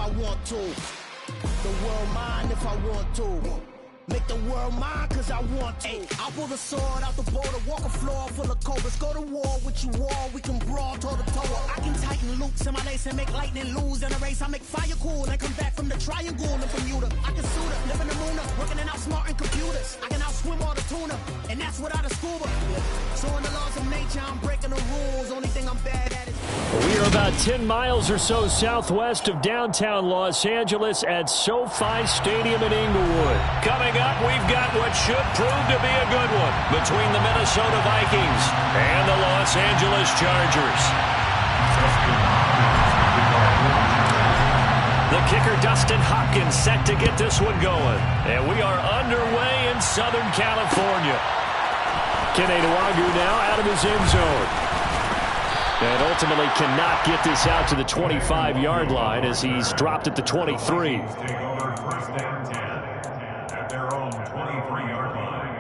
I want to. The world mine if I want to. Make the world mine cause I want to. I pull the sword out the border, walk a floor full of cobras. Go to war with you all, we can brawl toe to toe. I can tighten loops in my lace and make lightning lose in a race. I make fire cool and come back from the triangle in Bermuda. I can suit up, live in the moon up, working and outsmarting computers. I can outswim all the tuna, and that's without a scuba. So in the laws of nature, I'm breaking the rules. Only thing I'm bad at is... We are about 10 miles or so southwest of downtown Los Angeles at SoFi Stadium in Inglewood. Coming up, we've got what should prove to be a good one between the Minnesota Vikings and the Los Angeles Chargers. The kicker, Dustin Hopkins, set to get this one going. And we are underway in Southern California. Kene Nwangwu now out of his end zone. And ultimately cannot get this out to the 25-yard line as he's dropped at the 23. Take over first down 10 at their own 23-yard line.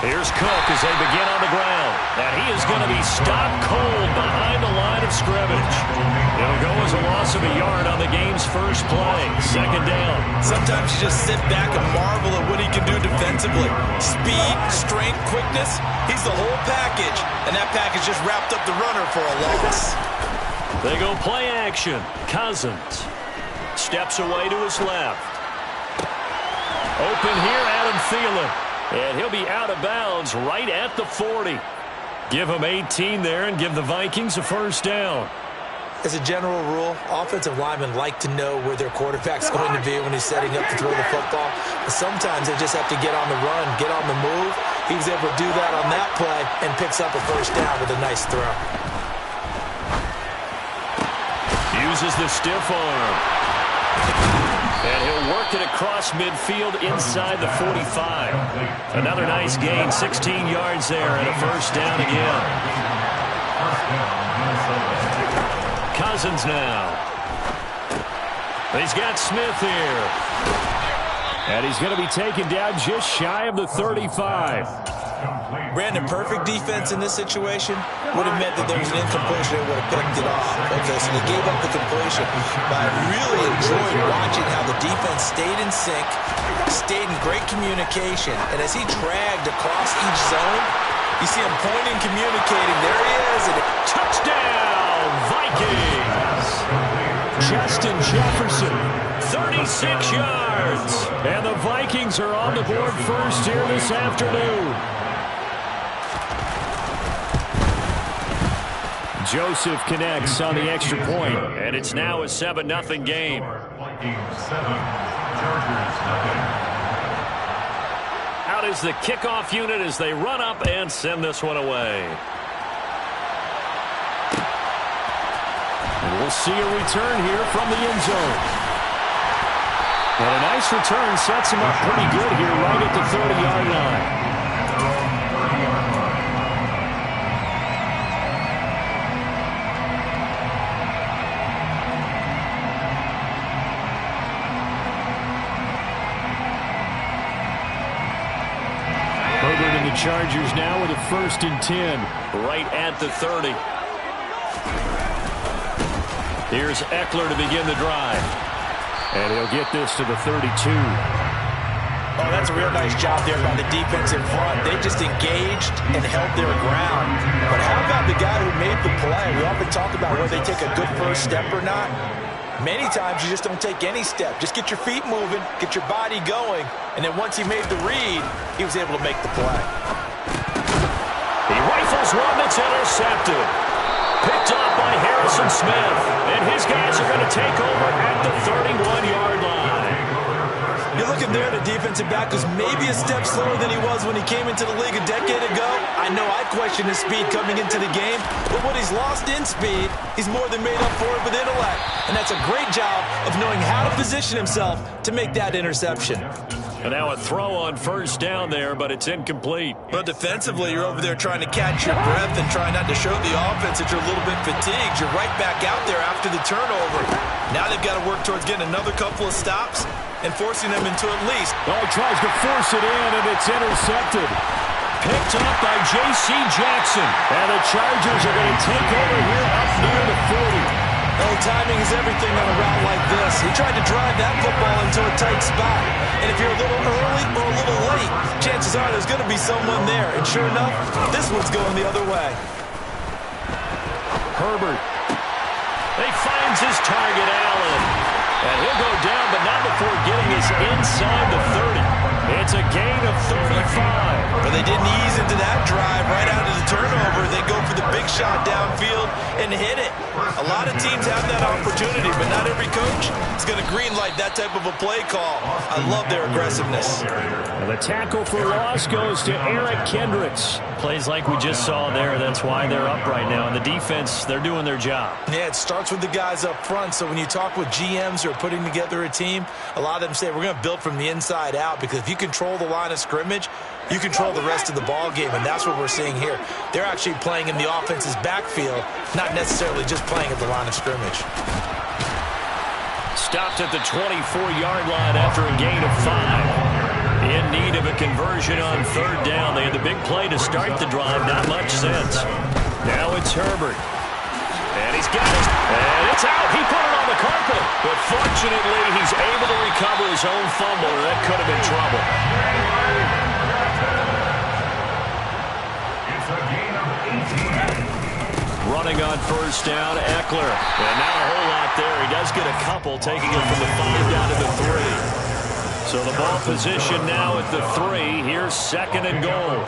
Here's Cook as they begin on the ground. And he is going to be stopped cold behind the line of scrimmage. It'll go as a loss of a yard on the game's first play. Second down. Sometimes you just sit back and marvel at what he can do defensively. Speed, strength, quickness. He's the whole package. And that package just wrapped up the runner for a loss. They go play action. Cousins steps away to his left. Open here, Adam Thielen. And he'll be out of bounds right at the 40. Give him 18 there and give the Vikings a first down. As a general rule, offensive linemen like to know where their quarterback's going to be when he's setting up to throw the football. But sometimes they just have to get on the run, get on the move. He was able to do that on that play and picks up a first down with a nice throw. Uses the stiff arm. And he'll work it across midfield inside the 45. Another nice gain, 16 yards there, and a first down again. Cousins now. He's got Smith here. And he's going to be taken down just shy of the 35. Brandon, perfect defense in this situation would have meant that there was an incompletion that would have picked it off. Okay, so they gave up the completion. But I really enjoyed watching how the defense stayed in sync, stayed in great communication. And as he dragged across each zone, you see him pointing, communicating. There he is. And touchdown, Vikings! Justin Jefferson, 36 yards. And the Vikings are on the board first here this afternoon. Joseph connects on the extra point, and it's now a 7-0 game. Out is the kickoff unit as they run up and send this one away. And we'll see a return here from the end zone. And a nice return sets him up pretty good here right at the 30-yard line. Chargers now with a 1st and 10 right at the 30. Here's Eckler to begin the drive. And he'll get this to the 32. Oh, that's a real nice job there by the defense in front. They just engaged and held their ground. But how about the guy who made the play? We often talk about whether they take a good first step or not. Many times you just don't take any step. Just get your feet moving, get your body going, and then once he made the read, he was able to make the play. He rifles one that's intercepted. Picked off by Harrison Smith, and his guys are going to take over at the 31-yard line. You're looking there, the defensive back was maybe a step slower than he was when he came into the league a decade ago. I know I questioned his speed coming into the game, but what he's lost in speed, he's more than made up for it with intellect. And that's a great job of knowing how to position himself to make that interception. And now a throw on first down there, but it's incomplete. But defensively, you're over there trying to catch your breath and trying not to show the offense that you're a little bit fatigued. You're right back out there after the turnover. Now they've got to work towards getting another couple of stops and forcing them into at least. Oh, he tries to force it in, and it's intercepted. Picked up by J.C. Jackson. And the Chargers are going to take over here up near the 40. Oh, timing is everything on a route like this. He tried to drive that football into a tight spot. And if you're a little early or a little late, chances are there's going to be someone there. And sure enough, this one's going the other way. Herbert. He finds his target, Allen. And he'll go down, but not before getting us inside the 30. It's a gain of 35. But they didn't ease into that drive right out of the turnover. They go for the big shot downfield and hit it. A lot of teams have that opportunity, but not every coach is going to greenlight that type of a play call. I love their aggressiveness. And the tackle for loss goes to Eric Kendricks. Plays like we just saw there. That's why they're up right now. And the defense, they're doing their job. Yeah, it starts with the guys up front. So when you talk with GMs who are putting together a team, a lot of them say we're going to build from the inside out, because if you control the line of scrimmage, you control the rest of the ball game, and that's what we're seeing here. They're actually playing in the offense's backfield, not necessarily just playing at the line of scrimmage. Stopped at the 24-yard line after a gain of 5. In need of a conversion on third down. They had the big play to start the drive. Not much sense. Now it's Herbert. And he's got it. And it's out. He put it on the carpet. But fortunately, he's able to recover his own fumble, or that could have been trouble. It's a gain of 18. Running on first down, Eckler. And not a whole lot there. He does get a couple, taking it from the 5 down to the 3. So the ball position now at the 3. Here's second and goal.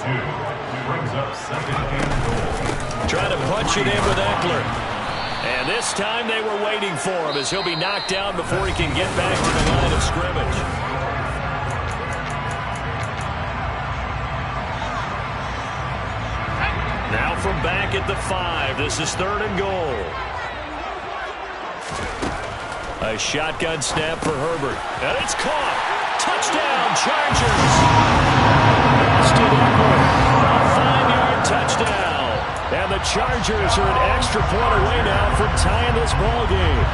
Brings up second and goal. Trying to punch it in with Eckler. And this time they were waiting for him, as he'll be knocked down before he can get back to the line of scrimmage. Now from back at the 5. This is third and goal. A shotgun snap for Herbert. And it's caught. Touchdown, Chargers. Austin Eckler. A 5-yard touchdown. And the Chargers are an extra point away now from tying this ball game.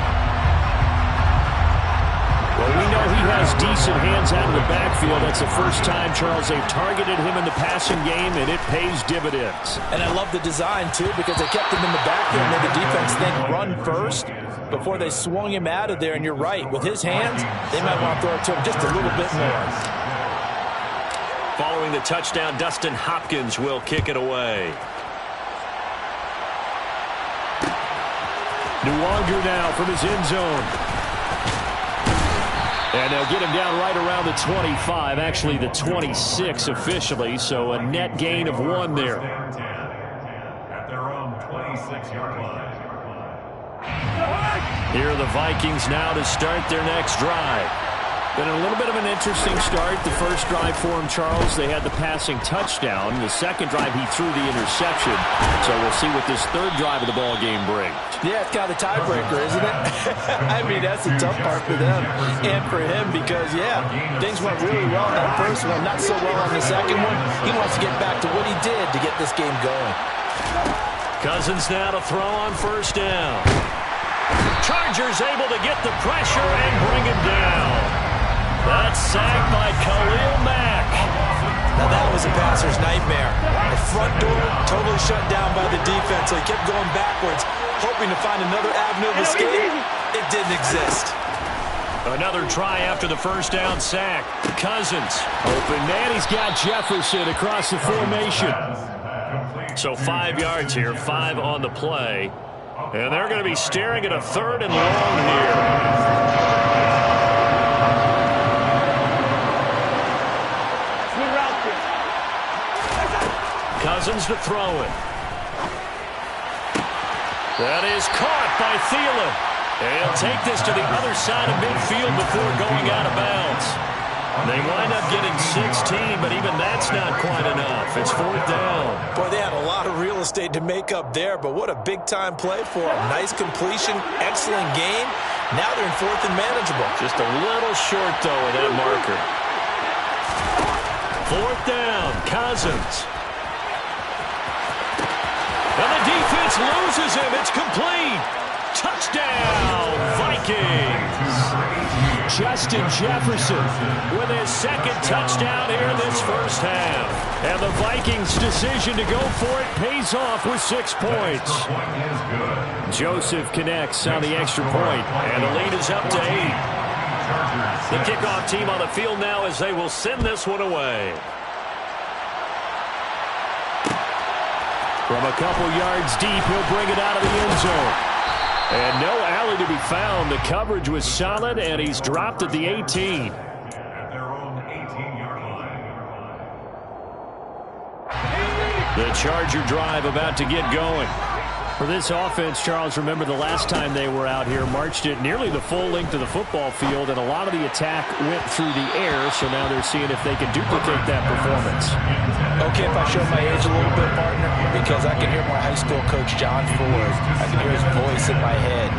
Well, we know he has decent hands out of the backfield. That's the first time, Charles, they've targeted him in the passing game, and it pays dividends. And I love the design, too, because they kept him in the backfield and made the defense think run first before they swung him out of there. And you're right, with his hands, they might want to throw it to him just a little bit more. Following the touchdown, Dustin Hopkins will kick it away. Nwangu now from his end zone. And they'll get him down right around the 25, actually the 26 officially, so a net gain of 1 there. At their own 26-yard line. Here are the Vikings now to start their next drive. Been a little bit of an interesting start. The first drive for him, Charles, they had the passing touchdown. The second drive, he threw the interception. So we'll see what this third drive of the ball game brings. Yeah, it's kind of a tiebreaker, isn't it? I mean, that's the tough part for them and for him because, yeah, things went really well in that first one, not so well on the second one. He wants to get back to what he did to get this game going. Cousins now to throw on first down. Chargers able to get the pressure and bring him down. That's sacked by Khalil Mack. Now that was a passer's nightmare. The front door totally shut down by the defense. So he kept going backwards, hoping to find another avenue of escape. It didn't exist. Another try after the first down sack. Cousins. Open man. He's got Jefferson across the formation. So 5 yards here, 5 on the play. And they're going to be staring at a third and long here. Cousins to throw it. That is caught by Thielen. And he'll take this to the other side of midfield before going out of bounds. They wind up getting 16, but even that's not quite enough. It's fourth down. Boy, they had a lot of real estate to make up there, but what a big-time play for them. Nice completion, excellent game. Now they're in fourth and manageable. Just a little short, though, of that marker. Fourth down, Cousins. And the defense loses him. It's complete. Touchdown, Vikings! Justin Jefferson with his second touchdown here in this first half. And the Vikings' decision to go for it pays off with 6 points. Joseph connects on the extra point, and the lead is up to 8. The kickoff team on the field now as they will send this one away. From a couple yards deep, he'll bring it out of the end zone. And no alley to be found. The coverage was solid, and he's dropped at the 18. At their own 18-yard line. The Charger drive about to get going. For this offense, Charles, remember the last time they were out here, marched it nearly the full length of the football field, and a lot of the attack went through the air, so now they're seeing if they can duplicate that performance. Okay, if I show my age a little bit, partner, because I can hear my high school coach, John Ford. I can hear his voice in my head.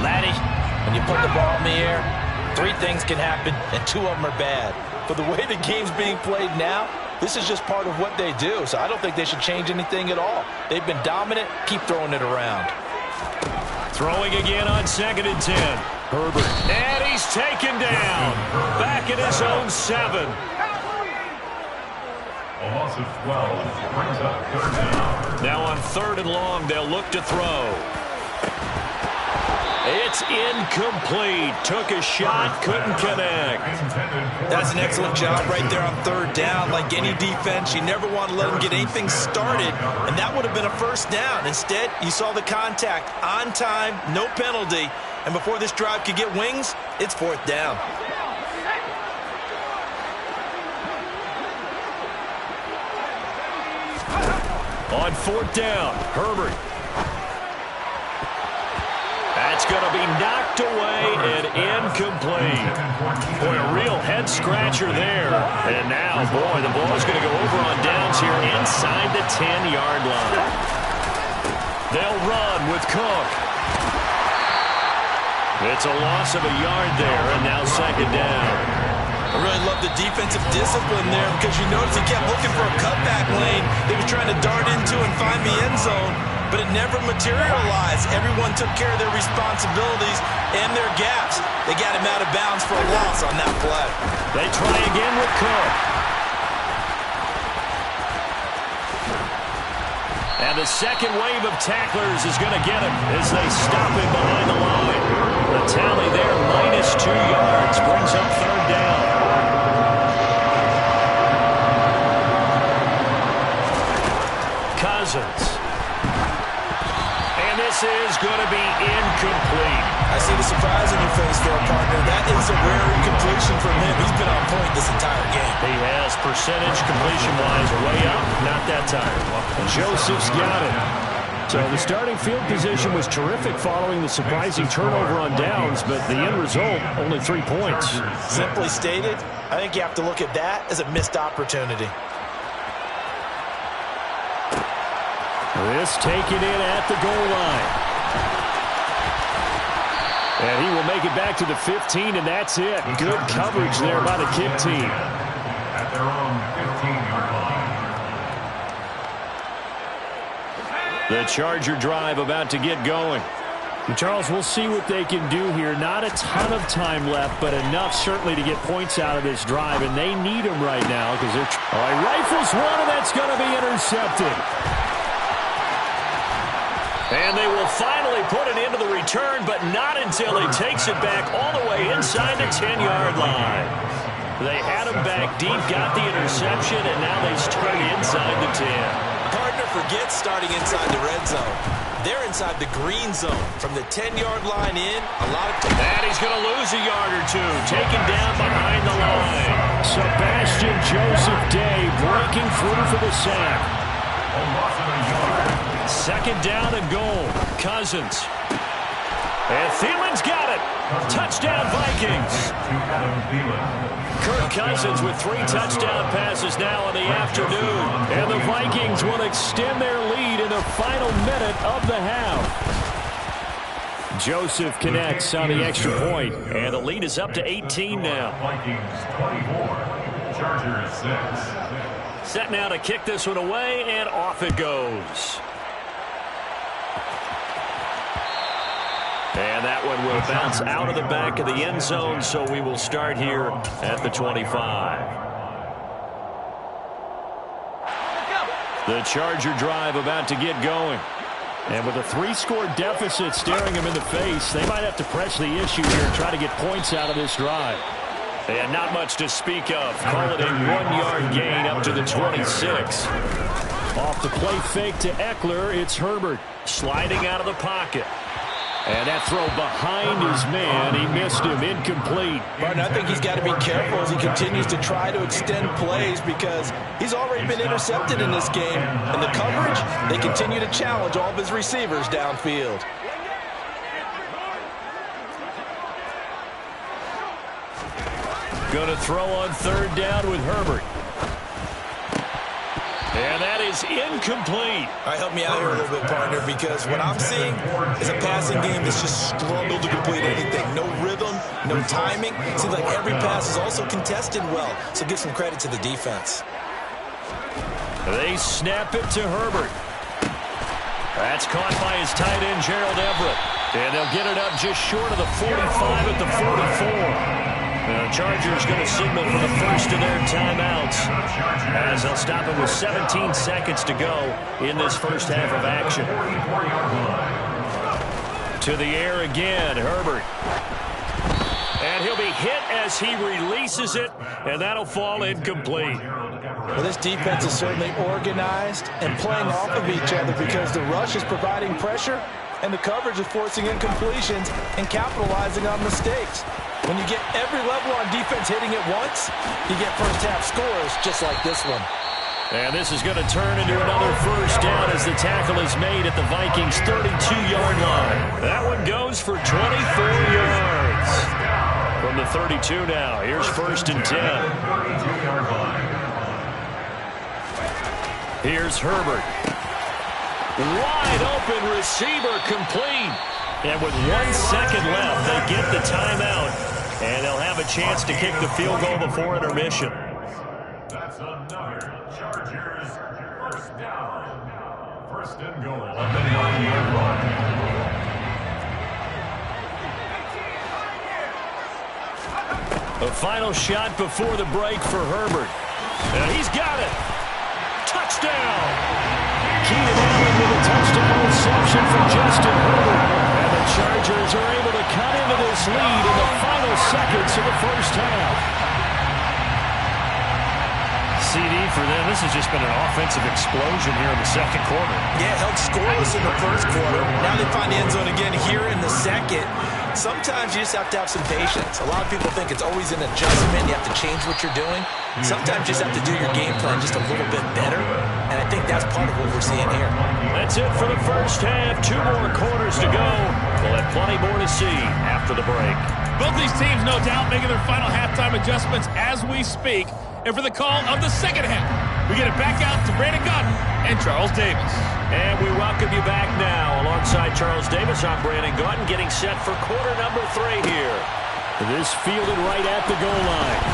Laddie, when you put the ball in the air, 3 things can happen, and 2 of them are bad. But the way the game's being played now, this is just part of what they do, so I don't think they should change anything at all. They've been dominant. Keep throwing it around. Throwing again on 2nd and 10. Herbert. And he's taken down. Back at his own 7. A loss of 12 brings up 3rd down. Now on 3rd and long, they'll look to throw. It's incomplete. Took a shot, couldn't connect. That's an excellent job right there on 3rd down. Like any defense, you never want to let them get anything started, and that would have been a 1st down. Instead, you saw the contact on time, no penalty, and before this drive could get wings, it's 4th down. On 4th down, Herbert. That's going to be knocked away and incomplete. Boy, a real head-scratcher there. And now, boy, the ball's going to go over on downs here inside the 10-yard line. They'll run with Cook. It's a loss of a yard there, and now 2nd down. I really love the defensive discipline there because you notice he kept looking for a cutback lane. They were trying to dart into and find the end zone, but it never materialized. Everyone took care of their responsibilities and their gaps. They got him out of bounds for a loss on that play. They try again with Cook. And the second wave of tacklers is going to get him as they stop him behind the line. The tally there, -2 yards, brings up 3rd down. Cousins. And this is going to be incomplete. I see the surprise on your face there, partner. That is a rare incompletion from him. He's been on point this entire game. He has percentage completion-wise way up. Not that time. Joseph's got it. So the starting field position was terrific following the surprising turnover on downs, but the end result, only 3 points. Simply stated, I think you have to look at that as a missed opportunity. This taken in at the goal line. And he will make it back to the 15, and that's it. Good coverage there by the kick team. At their own 15-yard line. The Charger drive about to get going. And Charles, we'll see what they can do here. Not a ton of time left, but enough certainly to get points out of this drive, and they need them right now because they're... All right, rifles one, and that's going to be intercepted. And they will finally put it into the return, but not until he takes it back all the way inside the 10-yard line. They had him back deep, got the interception, and now they start inside the 10. Partner forgets starting inside the red zone. They're inside the green zone. From the 10-yard line in, a lot of... And he's going to lose a yard or two, taken down behind the line. Sebastian Joseph Day breaking through for the sack. A loss of a yard. 2nd down and goal. Cousins. And Thielen's got it. Touchdown, Vikings. Kirk Cousins with 3 touchdown passes now in the afternoon. And the Vikings will extend their lead in the final minute of the half. Joseph connects on the extra point. And the lead is up to 18 now. Vikings 24. Chargers 6. Set now to kick this one away, and off it goes. that one will bounce out of the back of the end zone, so we will start here at the 25. The Charger drive about to get going. And with a 3-score deficit staring them in the face, they might have to press the issue here and try to get points out of this drive. And not much to speak of. Call it a 1-yard gain up to the 26. Off the play fake to Eckler, it's Herbert sliding out of the pocket. And that throw behind his man, he missed him, incomplete. Martin, I think he's got to be careful as he continues to try to extend plays because he's already been intercepted in this game. And the coverage, they continue to challenge all of his receivers downfield. Going to throw on third down with Herbert. And that is incomplete. All right, help me out here a little bit, partner, because what I'm seeing is a passing game that's just struggled to complete anything. No rhythm, no timing. Seems like every pass is also contested well, so give some credit to the defense. They snap it to Herbert. That's caught by his tight end, Gerald Everett. And they'll get it up just short of the 45 at the 44. The Chargers going to signal for the first of their timeouts as they'll stop it with 17 seconds to go in this first half of action. To the air again, Herbert. And he'll be hit as he releases it, and that'll fall incomplete. Well, this defense is certainly organized and playing off of each other because the rush is providing pressure and the coverage is forcing incompletions and capitalizing on mistakes. When you get every level on defense hitting at once, you get first-half scores just like this one. And this is going to turn into another first down as the tackle is made at the Vikings' 32-yard line. That one goes for 24 yards. From the 32 now, here's first and 10. Here's Herbert. Wide open receiver complete. And with 1 second left, they get the timeout. And they'll have a chance to kick the field goal before intermission. That's another Chargers first down. First and goal on the 9-yard line. A final shot before the break for Herbert. And he's got it. Touchdown. Keenan Allen with a touchdown reception for Justin Herbert. And the Chargers are able to cut into this lead in the final seconds of the first half. CD for them, this has just been an offensive explosion here in the second quarter. Yeah, held scoreless in the first quarter. Now they find the end zone again here in the second. Sometimes you just have to have some patience. A lot of people think it's always an adjustment. You have to change what you're doing. Sometimes you just have to do your game plan just a little bit better. And I think that's part of what we're seeing here. That's it for the first half. 2 more quarters to go. We'll have plenty more to see after the break. Both these teams, no doubt, making their final halftime adjustments as we speak. And for the call of the second half, we get it back out to Brandon Gaudin and Charles Davis. And we welcome you back now. Alongside Charles Davis, I'm Brandon Gaudin, getting set for quarter number 3 here. This fielded right at the goal line.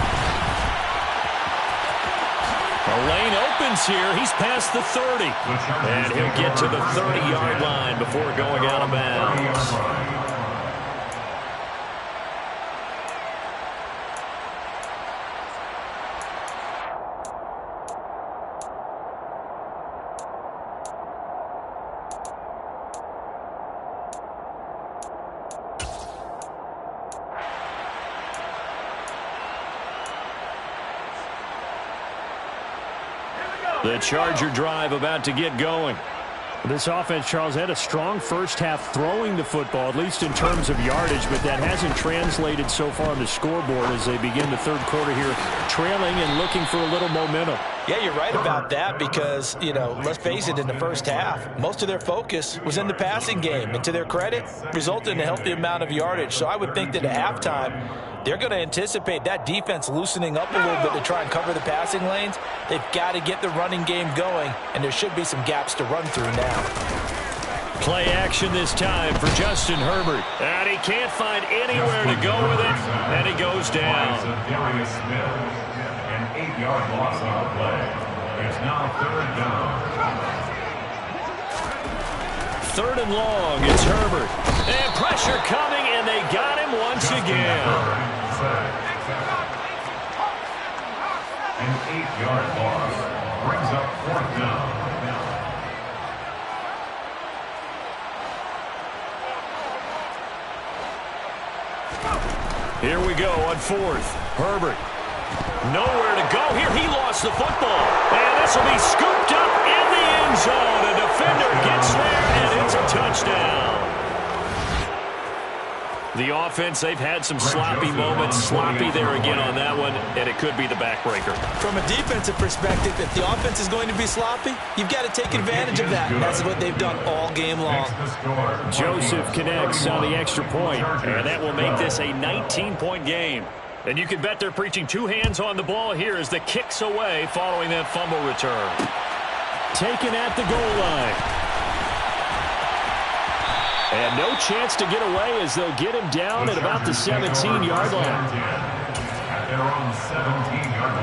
The lane opens here. He's past the 30. And he'll get to the 30-yard line before going out of bounds. The Charger drive about to get going. This offense, Charles, had a strong first half throwing the football, at least in terms of yardage, but that hasn't translated so far on the scoreboard as they begin the third quarter here, trailing and looking for a little momentum. Yeah, you're right about that because, you know, let's face it, in the first half, most of their focus was in the passing game. And to their credit, resulted in a healthy amount of yardage. So I would think that at halftime, they're going to anticipate that defense loosening up a little bit to try and cover the passing lanes. They've got to get the running game going, and there should be some gaps to run through now. Play action this time for Justin Herbert. And he can't find anywhere to go with it, and he goes down. Darius Smith, an 8-yard loss on the play. It's now third down. Third and long, it's Herbert. And pressure coming, and And they got him once again. An 8-yard loss brings up 4th down. Here we go on 4th. Herbert. Nowhere to go. Here he lost the football. And this will be scooped up in the end zone. A defender gets there, and it's a touchdown. The offense, they've had some sloppy moments. Sloppy there again on that one, and it could be the backbreaker. From a defensive perspective, if the offense is going to be sloppy, you've got to take advantage of that. That's what they've done all game long. Joseph connects on the extra point, and that will make this a 19-point game. And you can bet they're preaching two hands on the ball here as the kick's away following that fumble return. Taken at the goal line. And no chance to get away as they'll get him down at about the 17-yard line. At their own 17-yard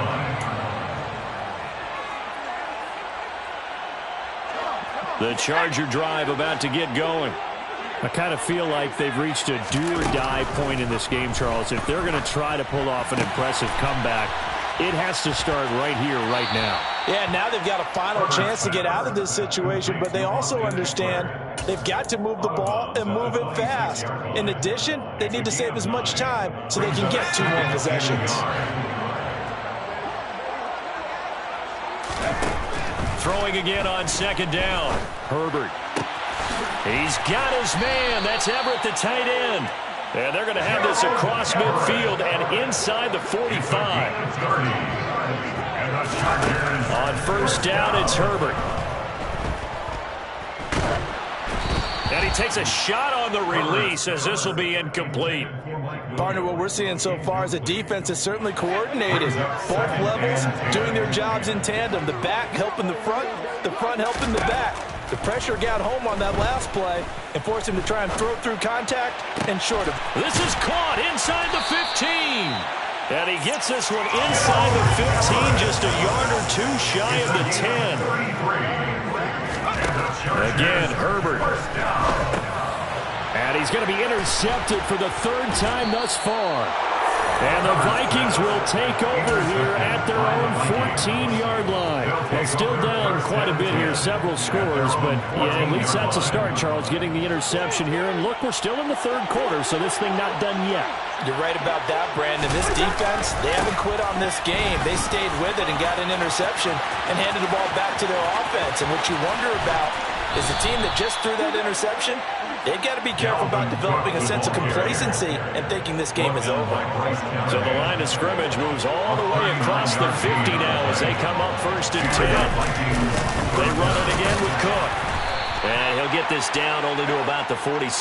line. The Charger drive about to get going. I kind of feel like they've reached a do-or-die point in this game, Charles. If they're going to try to pull off an impressive comeback, it has to start right here, right now. Yeah, now they've got a final chance to get out of this situation, but they also understand they've got to move the ball and move it fast. In addition, they need to save as much time so they can get 2 more possessions. Throwing again on 2nd down. Herbert. He's got his man. That's Everett, the tight end. And they're going to have this across midfield and inside the 45. On 1st down, it's Herbert. And he takes a shot on the release as this will be incomplete. Partner, what we're seeing so far is a defense is certainly coordinated. Both levels doing their jobs in tandem. The back helping the front helping the back. The pressure got home on that last play and forced him to try and throw through contact and short of. This is caught inside the 15. And he gets this one inside the 15, just a yard or two shy of the 10. Again, Herbert. And he's going to be intercepted for the 3rd time thus far. And the Vikings will take over here at their own 14-yard line. Well, still down quite a bit here, several scores, but yeah, at least that's a start, Charles, getting the interception here. And look, we're still in the 3rd quarter, so this thing not done yet. You're right about that, Brandon. This defense, they haven't quit on this game. They stayed with it and got an interception and handed the ball back to their offense. And what you wonder about is the team that just threw that interception, they've got to be careful about developing a sense of complacency and thinking this game is over. So the line of scrimmage moves all the way across the 50 now as they come up 1st and 10. They run it again with Cook. And he'll get this down only to about the 46.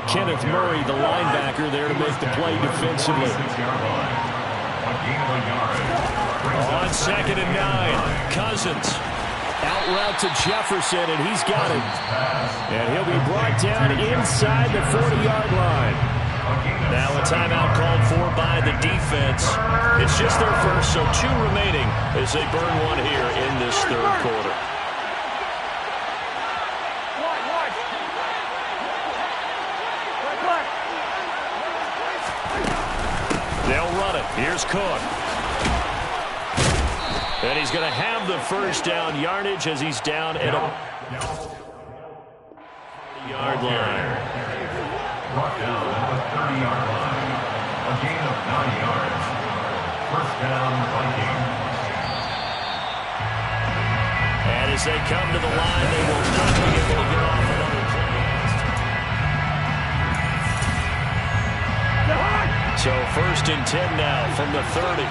Kenneth Murray, the linebacker, there to make the play defensively. On 2nd and 9, Cousins. Out route to Jefferson, and he's got it. And he'll be brought down inside the 40-yard line. Now a timeout called for by the defense. It's just their first, so 2 remaining as they burn one here in this 3rd quarter. They'll run it. Here's Cook. And he's going to have the 1st down yardage as he's down at a 30-yard line. Brought down at the 30-yard line. A gain of 9 yards. 1st down, Vikings. And as they come to the line, they will not be able to get off another play. So 1st and 10 now from the 30.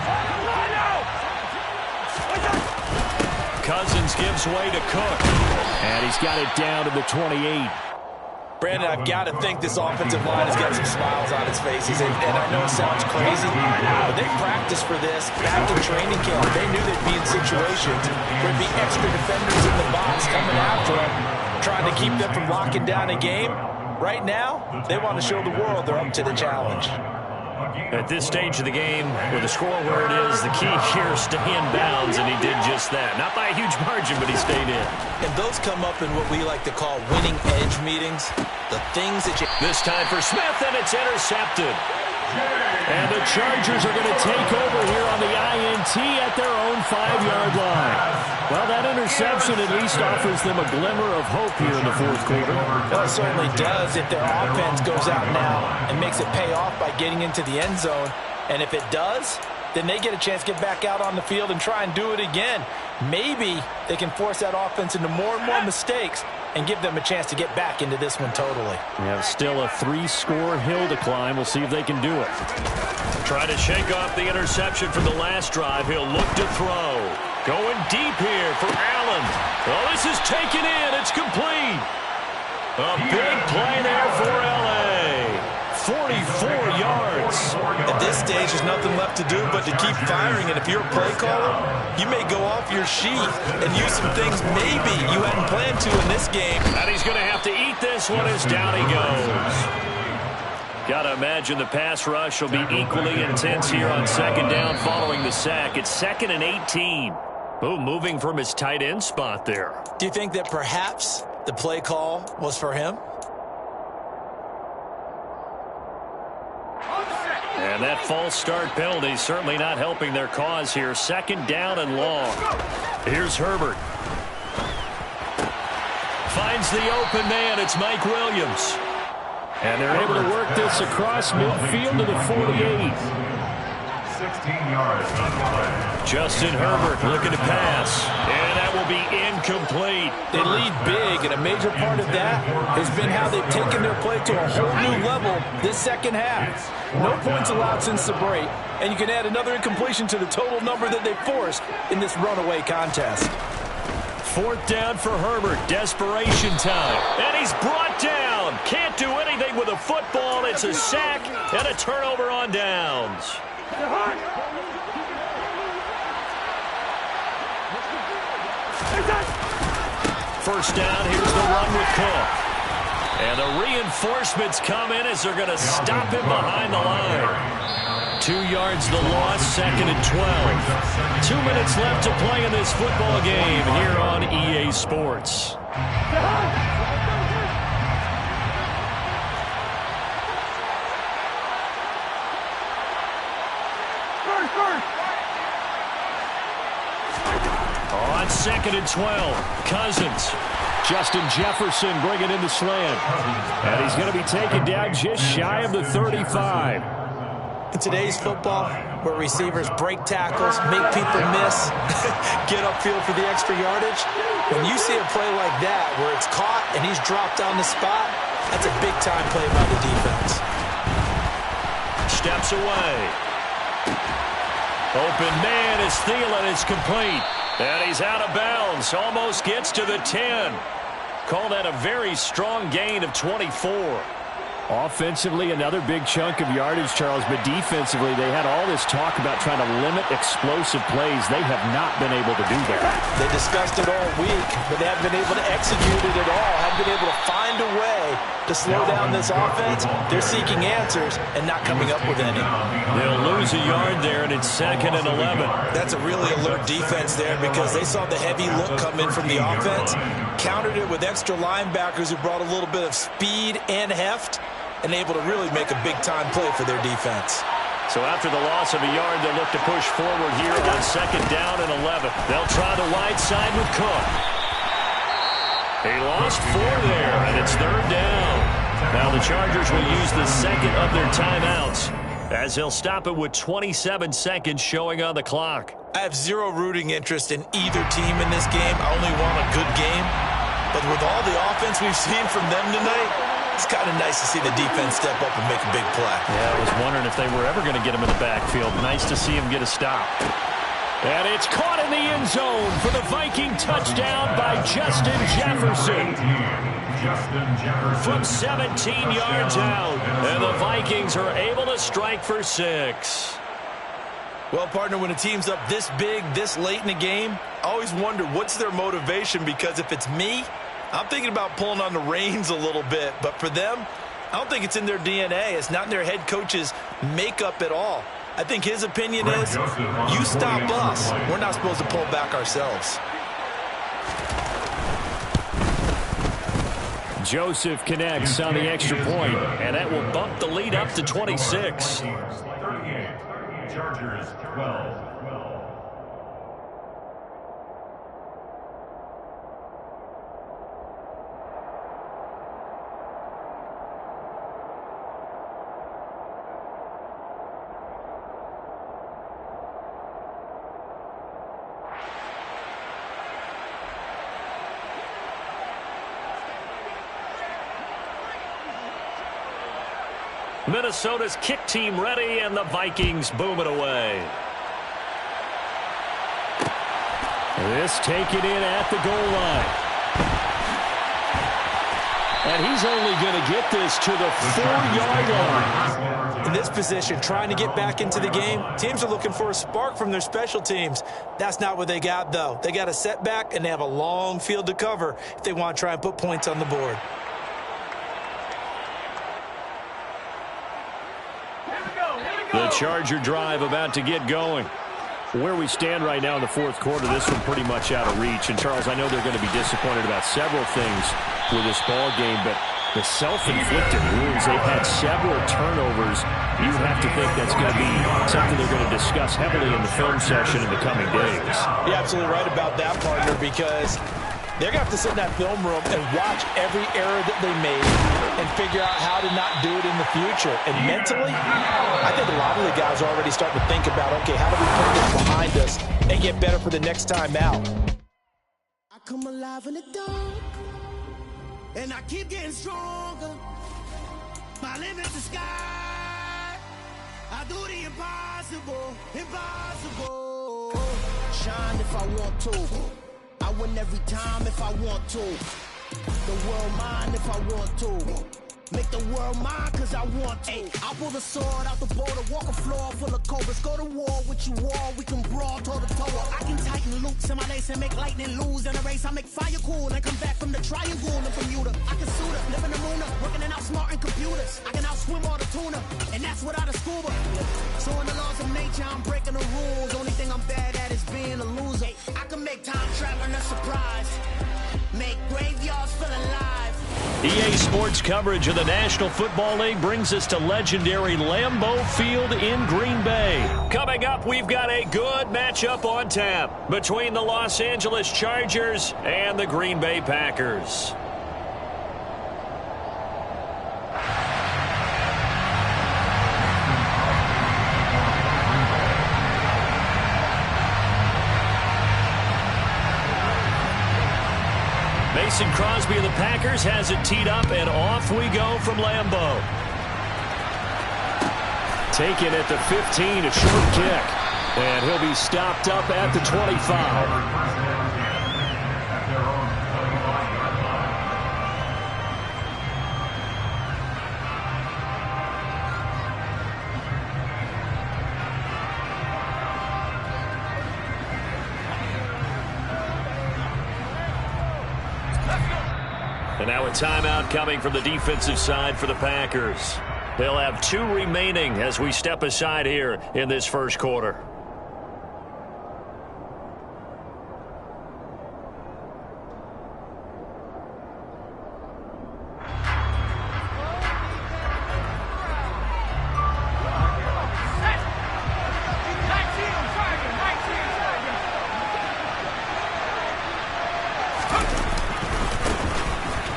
Cousins gives way to Cook. And he's got it down to the 28. Brandon, I've got to think this offensive line has got some smiles on its faces. And I know it sounds crazy, but they practiced for this back in training camp. They knew they'd be in situations where there'd be extra defenders in the box coming after them, trying to keep them from locking down a game. Right now, they want to show the world they're up to the challenge. At this stage of the game, with the score where it is, the key here is stay in bounds, and he did just that. Not by a huge margin, but he stayed in. And those come up in what we like to call winning edge meetings. The things that you... This time for Smith, and it's intercepted. And the Chargers are going to take over here on the INT at their own 5-yard line. Well, that interception at least offers them a glimmer of hope here in the fourth quarter. Well, it certainly does if their offense goes out now and makes it pay off by getting into the end zone. And if it does, then they get a chance to get back out on the field and try and do it again. Maybe they can force that offense into more and more mistakes and give them a chance to get back into this one totally. We have still a 3-score hill to climb. We'll see if they can do it. Try to shake off the interception from the last drive. He'll look to throw. Going deep here for Allen. Oh, this is taken in. It's complete. A big play there for L.A. 44 yards. At this stage, there's nothing left to do but to keep firing. And if you're a play caller, you may go off your sheet and use some things maybe you hadn't planned to in this game. And he's going to have to eat this one as down he goes. Got to imagine the pass rush will be equally intense here on second down following the sack. It's 2nd and 18. Boom, moving from his tight end spot there. Do you think that perhaps the play call was for him? And that false start penalty certainly not helping their cause here. 2nd down and long. Here's Herbert. Finds the open man. It's Mike Williams. And they're able to work this across midfield to the 48. 16 yards on the play. Justin Herbert looking to pass. And that will be incomplete. They lead big, and a major part of that has been how they've taken their play to a whole new level this second half. No points allowed since the break, and you can add another incompletion to the total number that they forced in this runaway contest. 4th down for Herbert. Desperation time. And he's brought down. Can't do anything with a football. It's a sack and a turnover on downs. First down, here's the run with Cook. And the reinforcements come in as they're going to stop him behind the line. 2 yards the loss, 2nd and 12. 2 minutes left to play in this football game here on EA Sports. On 2nd and 12, Cousins. Justin Jefferson bringing in the slant. And he's going to be taken down just shy of the 35. In today's football, where receivers break tackles, make people miss, get upfield for the extra yardage, when you see a play like that where it's caught and he's dropped on the spot, that's a big-time play by the defense. Steps away. Open man is Thielen. It's complete. And he's out of bounds. Almost gets to the 10. Call that a very strong gain of 24. Offensively, another big chunk of yardage, Charles, but defensively, they had all this talk about trying to limit explosive plays. They have not been able to do that. They discussed it all week, but they haven't been able to execute it at all, haven't been able to find a way to slow down this offense. They're seeking answers and not coming up with any. They'll lose a yard there, and it's 2nd and 11. That's a really alert defense there because they saw the heavy look come in from the offense, countered it with extra linebackers who brought a little bit of speed and heft, and able to really make a big-time play for their defense. So after the loss of a yard, they'll look to push forward here on 2nd down and 11. They'll try the wide side with Cook. He lost 4 there, and it's 3rd down. Now the Chargers will use the second of their timeouts as they'll stop it with 27 seconds showing on the clock. I have zero rooting interest in either team in this game. I only want a good game. But with all the offense we've seen from them tonight, it's kind of nice to see the defense step up and make a big play. Yeah, I was wondering if they were ever going to get him in the backfield. Nice to see him get a stop. And it's caught in the end zone for the Viking touchdown by Justin Jefferson. From 17 yards out. And the Vikings are able to strike for 6. Well, partner, when a team's up this big, this late in the game, I always wonder what's their motivation, because if it's me, I'm thinking about pulling on the reins a little bit. But for them, I don't think it's in their DNA. It's not in their head coach's makeup at all. I think his opinion is, you stop us, we're not supposed to pull back ourselves. Joseph connects on the extra point, and that will bump the lead up to 26. 38, Chargers 12. Minnesota's kick team ready, and the Vikings boom it away. This taken in at the goal line. And he's only going to get this to the 4-yard line. In this position, trying to get back into the game, teams are looking for a spark from their special teams. That's not what they got, though. They got a setback, and they have a long field to cover if they want to try and put points on the board. The Charger drive about to get going. Where we stand right now in the fourth quarter, this one pretty much out of reach. And, Charles, I know they're going to be disappointed about several things with this ball game, but the self-inflicted wounds, they've had several turnovers. You have to think that's going to be something they're going to discuss heavily in the film session in the coming days. You're absolutely right about that, partner, because they're going to have to sit in that film room and watch every error that they made and figure out how to not do it in the future. And mentally, I think a lot of the guys are already starting to think about, okay, how do we put this behind us and get better for the next time out? I come alive in the dark, and I keep getting stronger. My limit's the sky. I do the impossible, impossible. Shine if I want to. I win every time if I want to. The world mine if I want to. Make the world mine cause I want to. I pull the sword out the border, walk a floor full of cobras. Go to war with you all, we can brawl toe to toe. I can tighten loops in my lace and make lightning lose in a race. I make fire cool and come back from the triangle in Bermuda. I can suit up, live in the moon up, working and outsmarting computers. I can outswim all the tuna, and that's without a scuba. So in the laws of nature, I'm breaking the rules. Only thing I'm bad at is being a loser. I can make time traveling a surprise. Make graveyards feel alive. EA Sports coverage of the National Football League brings us to legendary Lambeau Field in Green Bay. Coming up, we've got a good matchup on tap between the Los Angeles Chargers and the Green Bay Packers. Mason Crosby of the Packers has it teed up, and off we go from Lambeau. Taken at the 15, a short kick. And he'll be stopped up at the 25. And now a timeout coming from the defensive side for the Packers. They'll have 2 remaining as we step aside here in this first quarter.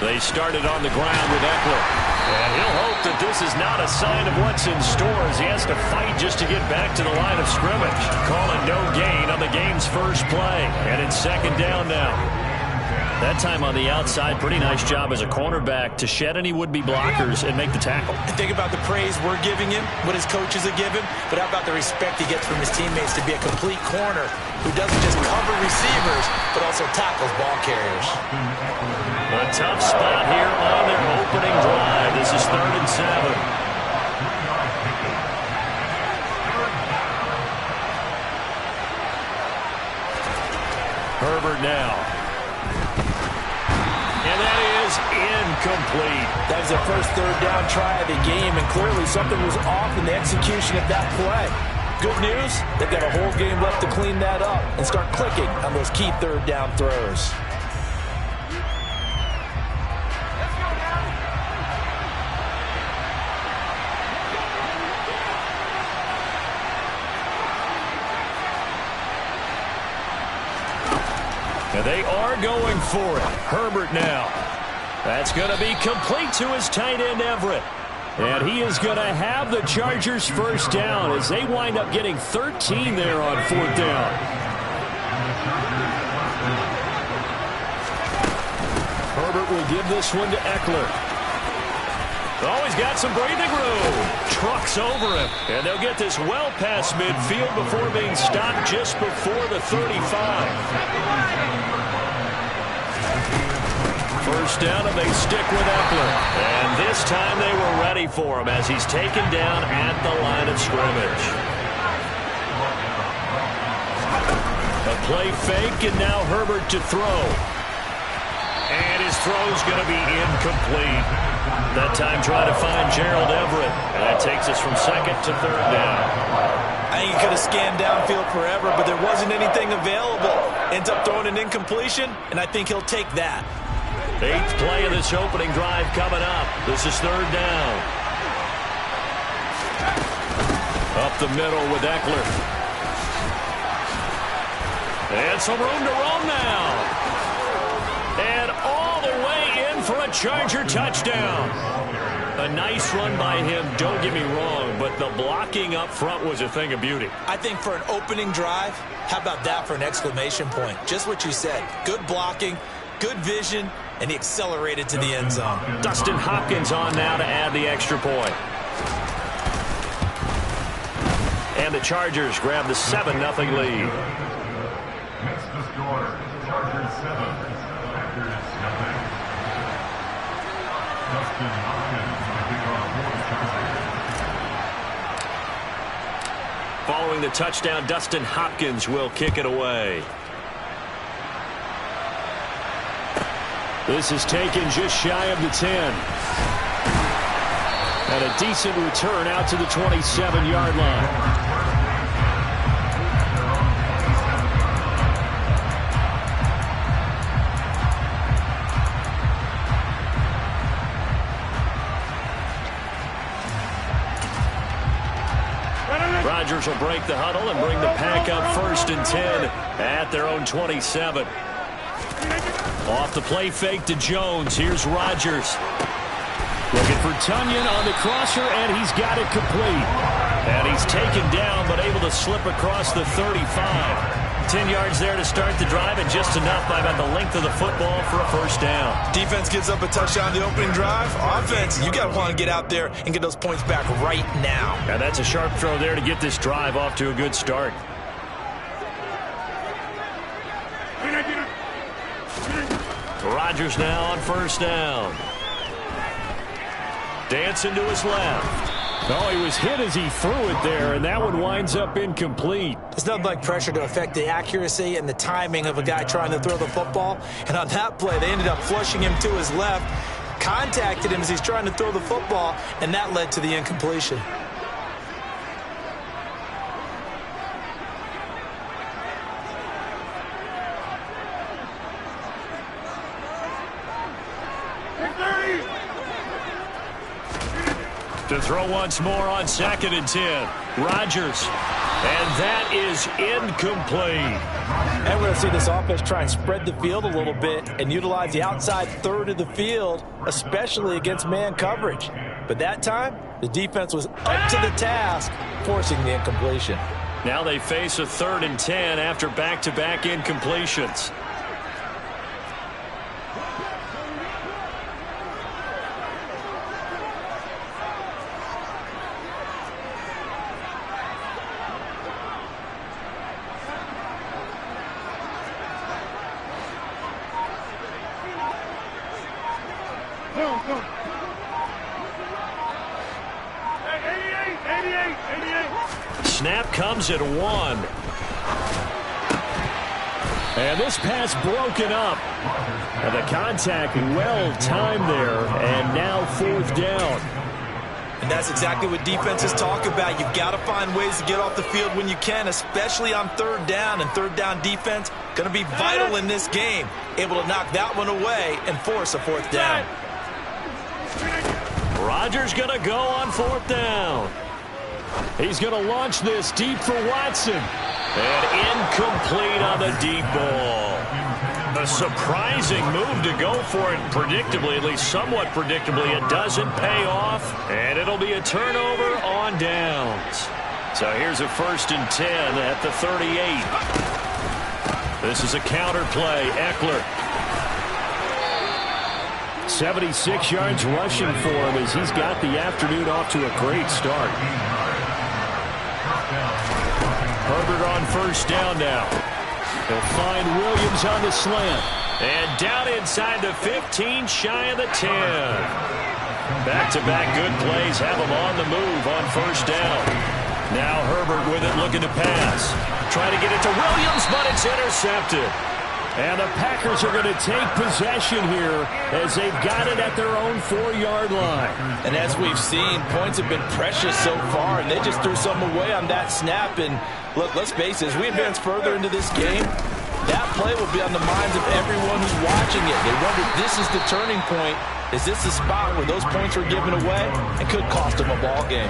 They started on the ground with Eckler. And he'll hope that this is not a sign of what's in store as he has to fight just to get back to the line of scrimmage. Calling no gain on the game's first play. And it's second down now. That time on the outside, pretty nice job as a cornerback to shed any would-be blockers and make the tackle. Think about the praise we're giving him, what his coaches are giving, but how about the respect he gets from his teammates to be a complete corner who doesn't just cover receivers, but also tackles ball carriers. A tough spot here on their opening drive. This is 3rd and 7. Herbert now. And that is is incomplete. That was their first third down try of the game, and clearly something was off in the execution of that play. Good news, they've got a whole game left to clean that up and start clicking on those key third down throws. And they are going for it. Herbert now. That's going to be complete to his tight end, Everett. And he is going to have the Chargers first down as they wind up getting 13 there on fourth down. Herbert will give this one to Eckler. Oh, he's got some breathing room. Trucks over him. And they'll get this well past midfield before being stopped just before the 35. First down, and they stick with Eckler. And this time they were ready for him as he's taken down at the line of scrimmage. A play fake, and now Herbert to throw. And his throw's going to be incomplete. That time trying to find Gerald Everett. And that takes us from second to third down. I think he could have scanned downfield forever, but there wasn't anything available. Ends up throwing an incompletion, and I think he'll take that. 8th play of this opening drive coming up. This is third down. Up the middle with Eckler. And some room to roam now. And all the way in for a Charger touchdown. A nice run by him, don't get me wrong, but the blocking up front was a thing of beauty. I think for an opening drive, how about that for an exclamation point? Just what you said. Good blocking, good vision, and he accelerated to the end zone. Dustin Hopkins on now to add the extra point. And the Chargers grab the 7-0 lead. Next to score, Chargers 7, Packers 0. Dustin Hopkins on the Following the touchdown, Dustin Hopkins will kick it away. This is taken just shy of the 10. And a decent return out to the 27-yard line. Rodgers will break the huddle and bring the pack up 1st and 10 at their own 27. Off the play fake to Jones. Here's Rodgers. Looking for Tunyon on the crosser, and he's got it complete. And he's taken down, but able to slip across the 35. 10 yards there to start the drive, and just enough by about the length of the football for a first down. Defense gives up a touchdown the opening drive. Offense, you got to want to get out there and get those points back right now. And that's a sharp throw there to get this drive off to a good start. Rodgers now on first down. Dancing to his left. Oh, he was hit as he threw it there, and that one winds up incomplete. It's nothing like pressure to affect the accuracy and the timing of a guy trying to throw the football. And on that play, they ended up flushing him to his left, contacted him as he's trying to throw the football, and that led to the incompletion. To throw once more on 2nd and 10. Rodgers. And that is incomplete. And we're going to see this offense try and spread the field a little bit and utilize the outside third of the field, especially against man coverage. But that time, the defense was up to the task, forcing the incompletion. Now they face a 3rd and 10 after back-to-back incompletions. Snap comes at 1. And this pass broken up. And the contact well-timed there, and now 4th down. And that's exactly what defenses talk about. You've got to find ways to get off the field when you can, especially on 3rd down. And 3rd down defense going to be vital in this game. Able to knock that one away and force a 4th down. Rodgers going to go on 4th down. He's going to launch this deep for Watson. And incomplete on the deep ball. A surprising move to go for it predictably, at least somewhat predictably. It doesn't pay off, and it'll be a turnover on downs. So here's a 1st and 10 at the 38. This is a counter play. Eckler. 76 yards rushing for him as he's got the afternoon off to a great start. Herbert on 1st down now. He'll find Williams on the slant. And down inside the 15, shy of the 10. Back-to-back good plays have him on the move on 1st down. Now Herbert with it, looking to pass. Trying to get it to Williams, but it's intercepted. And the Packers are going to take possession here as they've got it at their own 4-yard line. And as we've seen, points have been precious so far, and they just threw some away on that snap. And look, let's face it, as we advance further into this game, that play will be on the minds of everyone who's watching it. They wonder if this is the turning point. Is this the spot where those points were given away? It could cost them a ball game.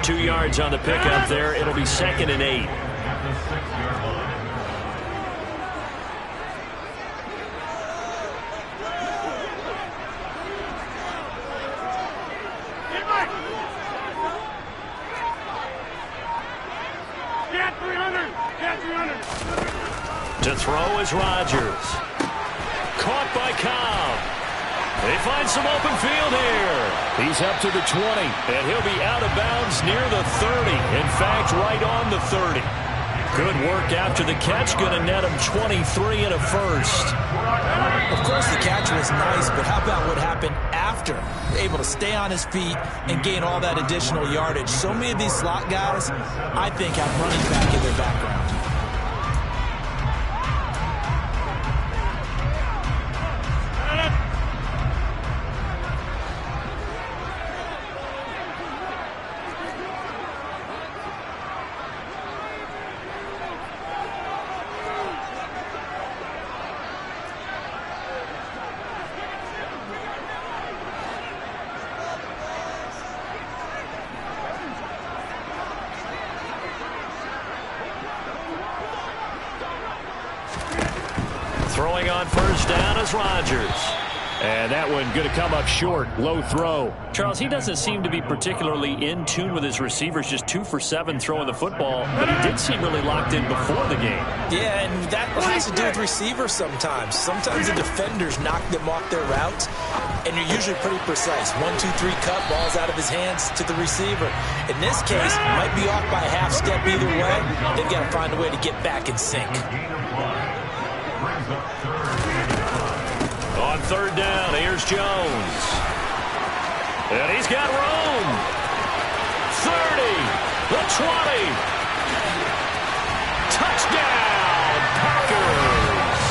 2 yards on the pickup there. It'll be 2nd and 8. To throw is Rodgers. Caught by Cobb. They find some open field here. He's up to the 20, and he'll be out of bounds near the 30. In fact, right on the 30. Good work after the catch. Going to net him 23 and a 1st. Of course, the catch was nice, but how about what happened after? Able to stay on his feet and gain all that additional yardage. So many of these slot guys, I think, have running back in their background. Throwing on 1st down is Rodgers. And that one going to come up short. Low throw. Charles, he doesn't seem to be particularly in tune with his receivers. Just 2 for 7 throwing the football. But he did seem really locked in before the game. Yeah, and that has to do with receivers sometimes. Sometimes the defenders knock them off their routes, and you're usually pretty precise. 1, 2, 3 cut, ball's out of his hands to the receiver. In this case, might be off by a half step either way. They've got to find a way to get back in sync. On 3rd down, here's Jones. And he's got room. 30, the 20. Touchdown, Packers.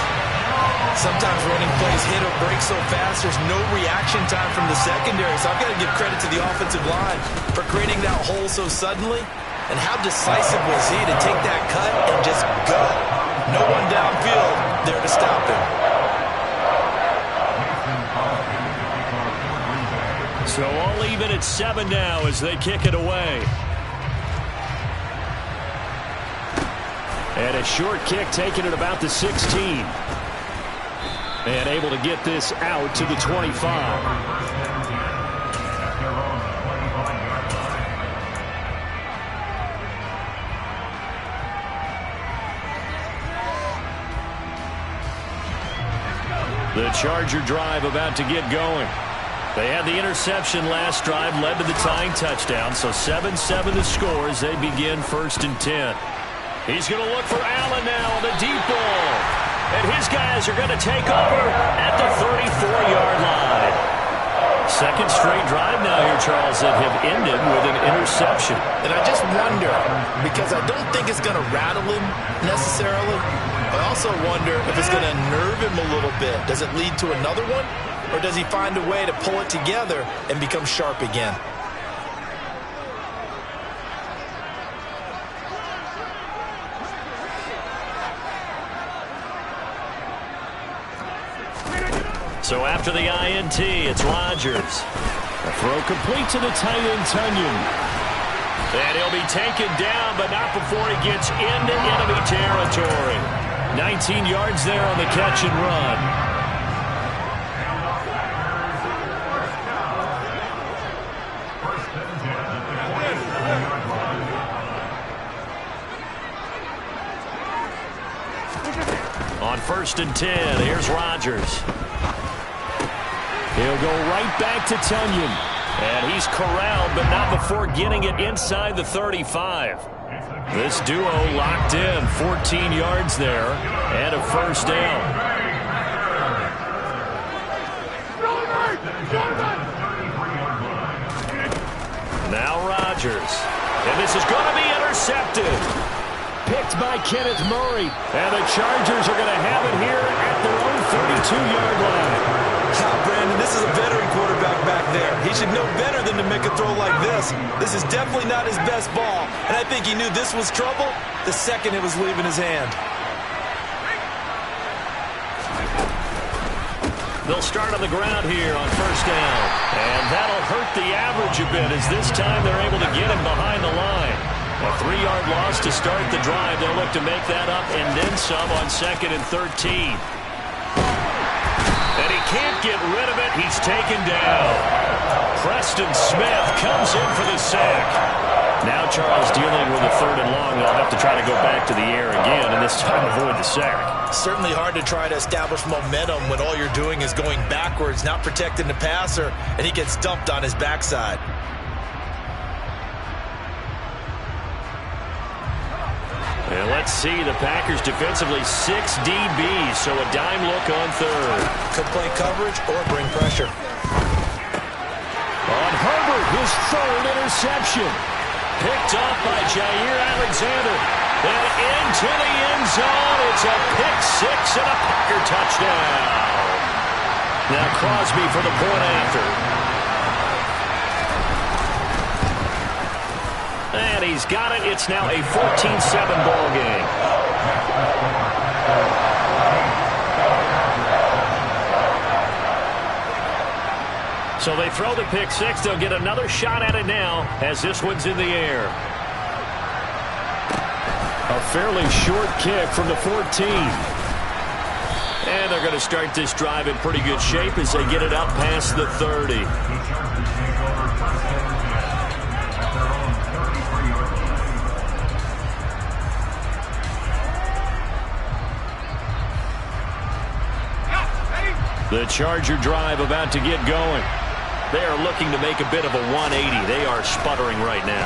Sometimes running plays hit or break so fast, there's no reaction time from the secondary. So I've got to give credit to the offensive line for creating that hole so suddenly. And how decisive was he to take that cut and just go? No one downfield there to stop him. So all even at 7 now as they kick it away. And a short kick taken at about the 16. And able to get this out to the 25. The Charger drive about to get going. They had the interception last drive, led to the tying touchdown. So 7-7 the score as they begin 1st and 10. He's going to look for Allen now on the deep ball. And his guys are going to take over at the 34-yard line. Second straight drive now here, Charles, that have ended with an interception. And I just wonder, because I don't think it's going to rattle him necessarily, I also wonder if it's going to nerve him a little bit. Does it lead to another one? Or does he find a way to pull it together and become sharp again? So after the INT, it's Rodgers. The throw complete to the tight end, Tunyon. And he'll be taken down, but not before he gets into enemy territory. 19 yards there on the catch and run. On 1st and 10, here's Rodgers. He'll go right back to Tunyon. And he's corralled, but not before getting it inside the 35. This duo locked in, 14 yards there, and a first down. Now Rodgers. And this is going to be intercepted. Picked by Kenneth Murray. And the Chargers are going to have it here at their own 32-yard line. Brandon, this is a veteran quarterback back there. He should know better than to make a throw like this. This is definitely not his best ball, and I think he knew this was trouble the second it was leaving his hand. They'll start on the ground here on 1st down, and that'll hurt the average a bit as this time they're able to get him behind the line. A 3-yard loss to start the drive. They'll look to make that up and then some on 2nd and 13. And he can't get rid of it. He's taken down. Preston Smith comes in for the sack. Now Charles dealing with a 3rd and long. They'll have to try to go back to the air again, and this time avoid the sack. Certainly hard to try to establish momentum when all you're doing is going backwards, not protecting the passer, and he gets dumped on his backside. And let's see, the Packers defensively 6 DBs, so a dime look on 3rd. Could play coverage or bring pressure. On Herbert, his 3rd interception. Picked up by Jair Alexander. And into the end zone. It's a pick 6 and a Packer touchdown. Now Crosby for the point after. And he's got it. It's now a 14-7 ball game. So they throw the pick 6. They'll get another shot at it now as this one's in the air. A fairly short kick from the 14. And they're going to start this drive in pretty good shape as they get it up past the 30. The Charger drive about to get going. They are looking to make a bit of a 180. They are sputtering right now.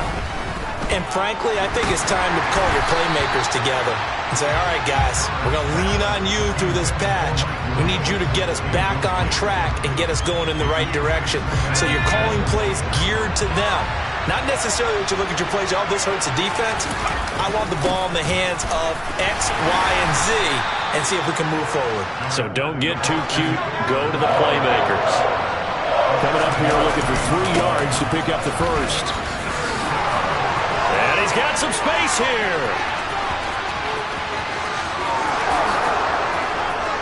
And frankly, I think it's time to call your playmakers together and say, all right, guys, we're going to lean on you through this patch. We need you to get us back on track and get us going in the right direction. So you're calling plays geared to them. Not necessarily that you look at your plays, oh, this hurts the defense. I want the ball in the hands of X, Y, and Z and see if we can move forward. So don't get too cute. Go to the playmakers. Coming up here looking for 3 yards to pick up the first. And he's got some space here.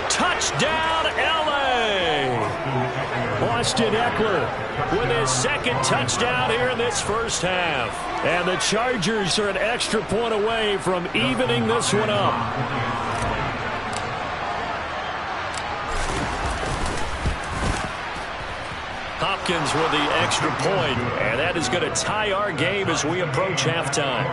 Touchdown, L.A. Austin Eckler with his 2nd touchdown here in this first half. And the Chargers are an extra point away from evening this one up. Hopkins with the extra point, and that is going to tie our game as we approach halftime.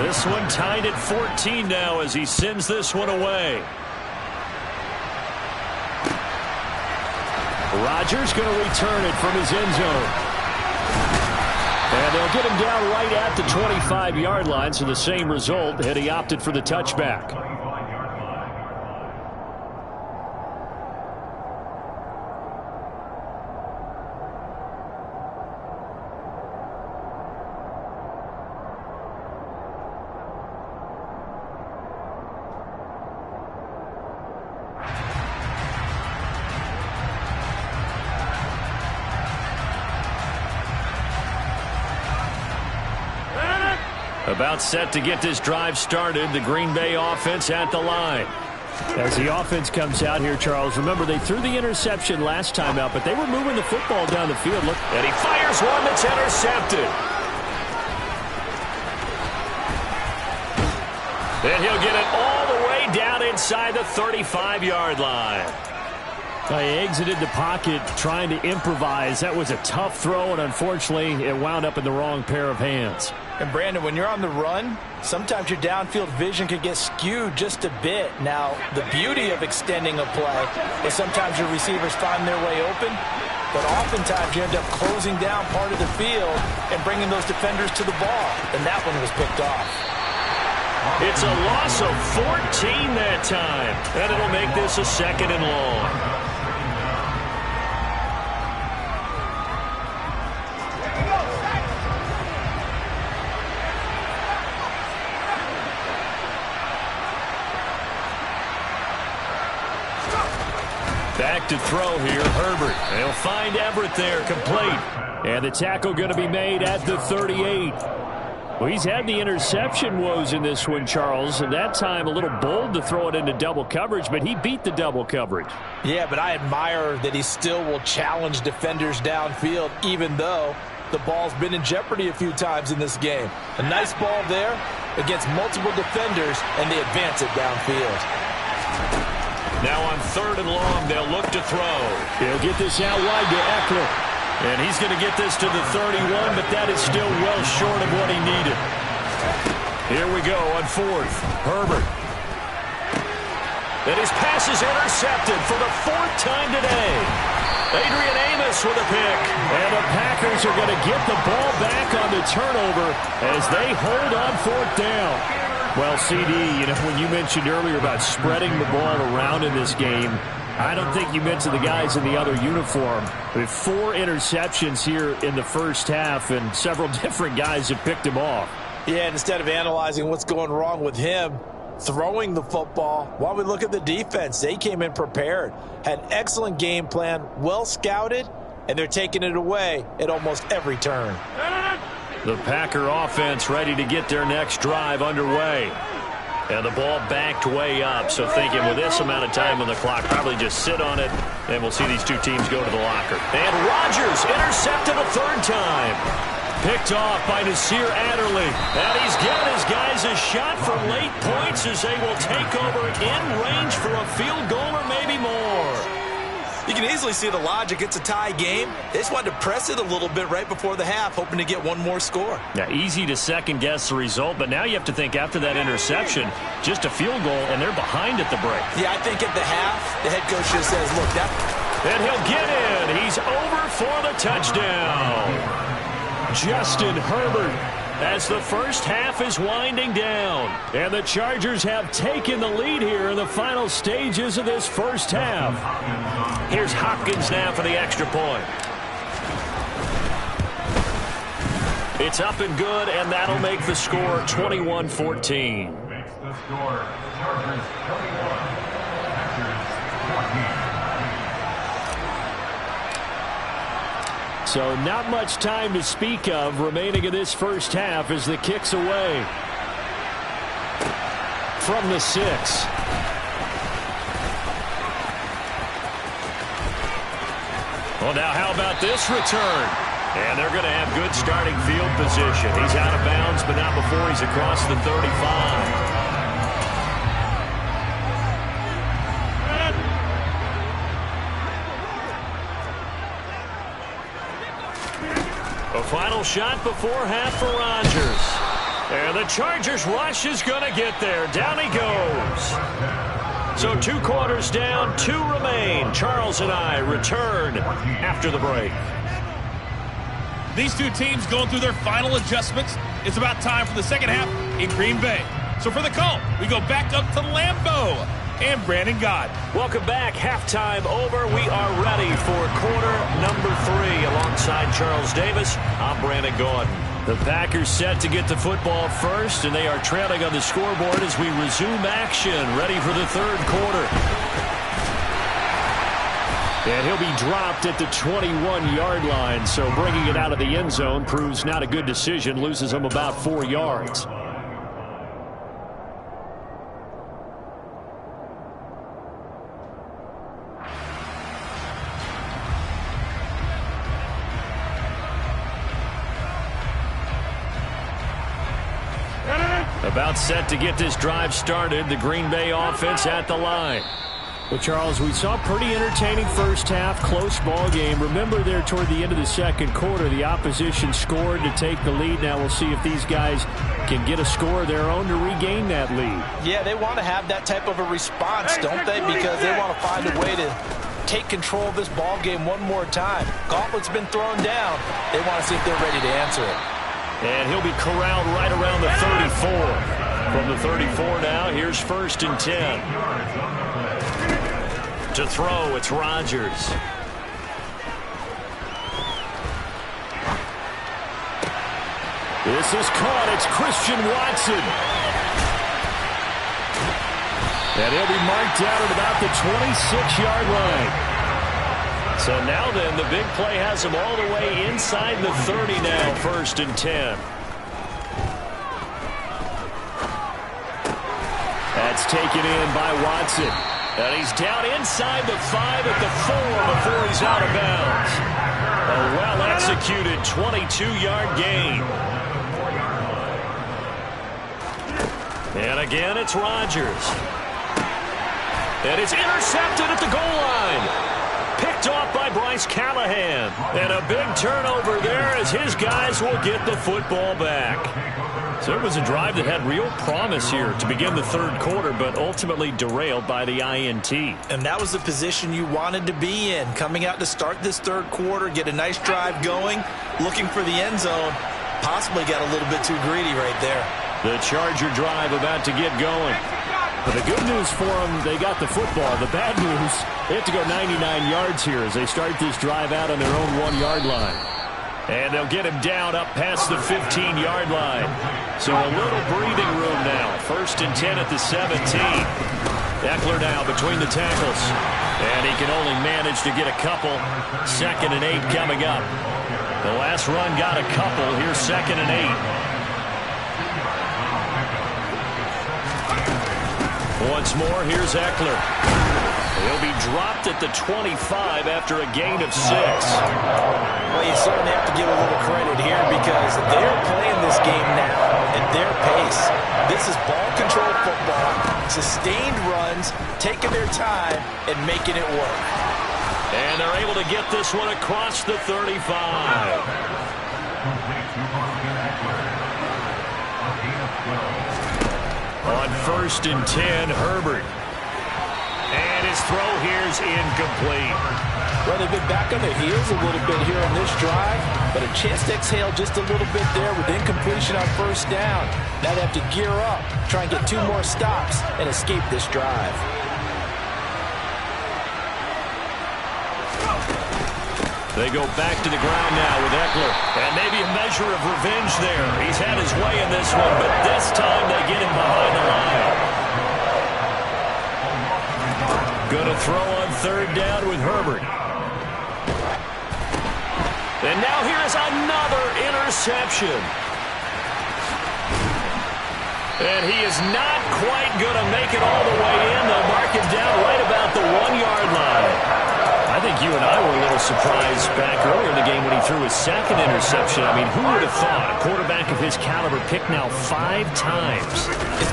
This one tied at 14 now as he sends this one away. Rodgers going to return it from his end zone. And they'll get him down right at the 25-yard line, so the same result, and he opted for the touchback. About set to get this drive started, the Green Bay offense at the line. As the offense comes out here, Charles, remember they threw the interception last time out, but they were moving the football down the field. Look, and he fires one that's intercepted. And he'll get it all the way down inside the 35-yard line. He exited the pocket trying to improvise. That was a tough throw, and unfortunately, it wound up in the wrong pair of hands. And, Brandon, when you're on the run, sometimes your downfield vision can get skewed just a bit. Now, the beauty of extending a play is sometimes your receivers find their way open, but oftentimes you end up closing down part of the field and bringing those defenders to the ball, and that one was picked off. It's a loss of 14 that time, and it'll make this a second and long. Back to throw here, Herbert. They'll find Everett there, complete. And the tackle going to be made at the 38. Well, he's had the interception woes in this one, Charles, and that time a little bold to throw it into double coverage, but he beat the double coverage. Yeah, but I admire that he still will challenge defenders downfield, even though the ball's been in jeopardy a few times in this game. A nice ball there against multiple defenders, and they advance it downfield. Now on third and long, they'll look to throw. He'll get this out wide to Eckler. And he's going to get this to the 31, but that is still well short of what he needed. Here we go on fourth. Herbert. And his pass is intercepted for the fourth time today. Adrian Amos with a pick. And the Packers are going to get the ball back on the turnover as they hold on fourth down. Well, CD, when you mentioned earlier about spreading the ball around in this game, I don't think you mentioned the guys in the other uniform. With 4 interceptions here in the first half, and several different guys have picked him off. Yeah, instead of analyzing what's going wrong with him, throwing the football, while we look at the defense, they came in prepared, had an excellent game plan, well scouted, and they're taking it away at almost every turn. The Packer offense ready to get their next drive underway. And the ball backed way up, so thinking with this amount of time on the clock, probably just sit on it, and we'll see these two teams go to the locker. And Rodgers intercepted a third time. Picked off by Nasir Adderley. And he's given his guys a shot for late points as they will take over in range for a field goal or maybe more. You can easily see the logic. It's a tie game. They just wanted to press it a little bit right before the half, hoping to get one more score. Yeah, easy to second-guess the result, but now you have to think after that interception, just a field goal, and they're behind at the break. Yeah, I think at the half, the head coach just says, look, that... And he'll get in. He's over for the touchdown. Justin Herbert, as the first half is winding down. And the Chargers have taken the lead here in the final stages of this first half. Here's Hopkins now for the extra point. It's up and good, and that'll make the score 21-14. Makes the score Chargers 21, Packers 14. So not much time to speak of remaining in this first half as the kick's away from the 6. Well, now how about this return? And they're going to have good starting field position. He's out of bounds, but not before he's across the 35. A final shot before half for Rodgers. And the Chargers rush is going to get there. Down he goes. So 2 quarters down, 2 remain. Charles and I return after the break. These two teams going through their final adjustments. It's about time for the second half in Green Bay. So for the call, we go back up to Lambeau and Brandon Gaudin. Welcome back. Halftime over. We are ready for quarter number 3. Alongside Charles Davis, I'm Brandon Gaudin. The Packers set to get the football first, and they are trailing on the scoreboard as we resume action, ready for the third quarter. And he'll be dropped at the 21-yard line, so bringing it out of the end zone proves not a good decision, loses him about 4 yards. About set to get this drive started, the Green Bay offense at the line. Well, Charles, we saw a pretty entertaining first half, close ball game. Remember there toward the end of the second quarter, the opposition scored to take the lead. Now we'll see if these guys can get a score of their own to regain that lead. Yeah, they want to have that type of a response, don't they? Because they want to find a way to take control of this ball game one more time. Gauntlet's been thrown down. They want to see if they're ready to answer it. And he'll be corralled right around the 34. From the 34 now, here's 1st and 10. To throw, it's Rodgers. This is caught. It's Christian Watson. And he'll be marked down at about the 26-yard line. So now then, the big play has him all the way inside the 30 now, 1st and 10. That's taken in by Watson. And he's down inside the 5 at the 4 before he's out of bounds. A well-executed 22-yard gain. And again, it's Rodgers. And it's intercepted at the goal line. Picked off by Bryce Callahan. And a big turnover there as his guys will get the football back. So it was a drive that had real promise here to begin the third quarter, but ultimately derailed by the INT. And that was the position you wanted to be in. Coming out to start this third quarter, get a nice drive going, looking for the end zone. Possibly got a little bit too greedy right there. The Charger drive about to get going. But the good news for them, they got the football. The bad news, they have to go 99 yards here as they start this drive out on their own 1-yard line. And they'll get him down up past the 15-yard line. So a little breathing room now. 1st and 10 at the 17. Eckler now between the tackles. And he can only manage to get a couple. 2nd and 8 coming up. The last run got a couple. Here's 2nd and 8. Once more, here's Eckler. He'll be dropped at the 25 after a gain of 6. Well, you certainly have to give a little credit here because they're playing this game now at their pace. This is ball control football, sustained runs, taking their time and making it work. And they're able to get this one across the 35. On 1st and 10, Herbert. And his throw here's incomplete. Well, they've been back on their heels a little bit here on this drive, but a chance to exhale just a little bit there with incompletion on 1st down. Now they have to gear up, try and get 2 more stops and escape this drive. They go back to the ground now with Eckler. And maybe a measure of revenge there. He's had his way in this one, but this time they get him behind the line. Going to throw on 3rd down with Herbert. And now here's another interception. And he is not quite going to make it all the way in. They'll mark him down right about the 1-yard line. I think you and I were a little surprised back earlier in the game when he threw his 2nd interception. I mean, who would have thought a quarterback of his caliber picked now 5 times?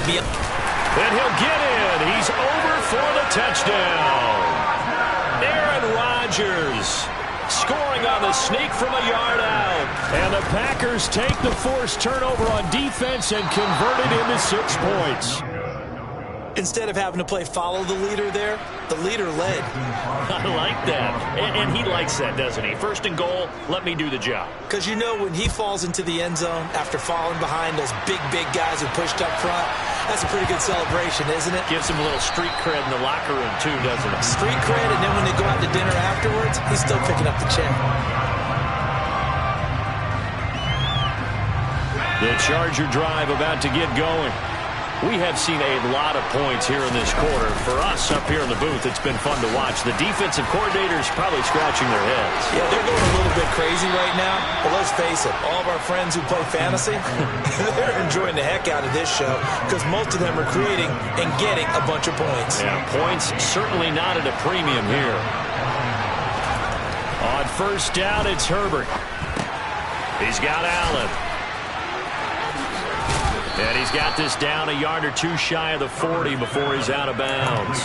And he'll get in. He's over for the touchdown. Aaron Rodgers scoring on the sneak from a yard out. And the Packers take the forced turnover on defense and convert it into 6 points. Instead of having to play follow the leader there, the leader led. I like that. And he likes that, doesn't he? First and goal, let me do the job. Because you know when he falls into the end zone after falling behind those big guys who pushed up front, that's a pretty good celebration, isn't it? Gives him a little street cred in the locker room, too, doesn't it? Street cred, and then when they go out to dinner afterwards, he's still picking up the check. The Charger drive about to get going. We have seen a lot of points here in this quarter. For us up here in the booth, it's been fun to watch. The defensive coordinators probably scratching their heads. Yeah, they're going a little bit crazy right now. But let's face it, all of our friends who play fantasy, they're enjoying the heck out of this show because most of them are creating and getting a bunch of points. Yeah, points certainly not at a premium here. On first down, it's Herbert. He's got Allen. And he's got this down a yard or two shy of the 40 before he's out of bounds.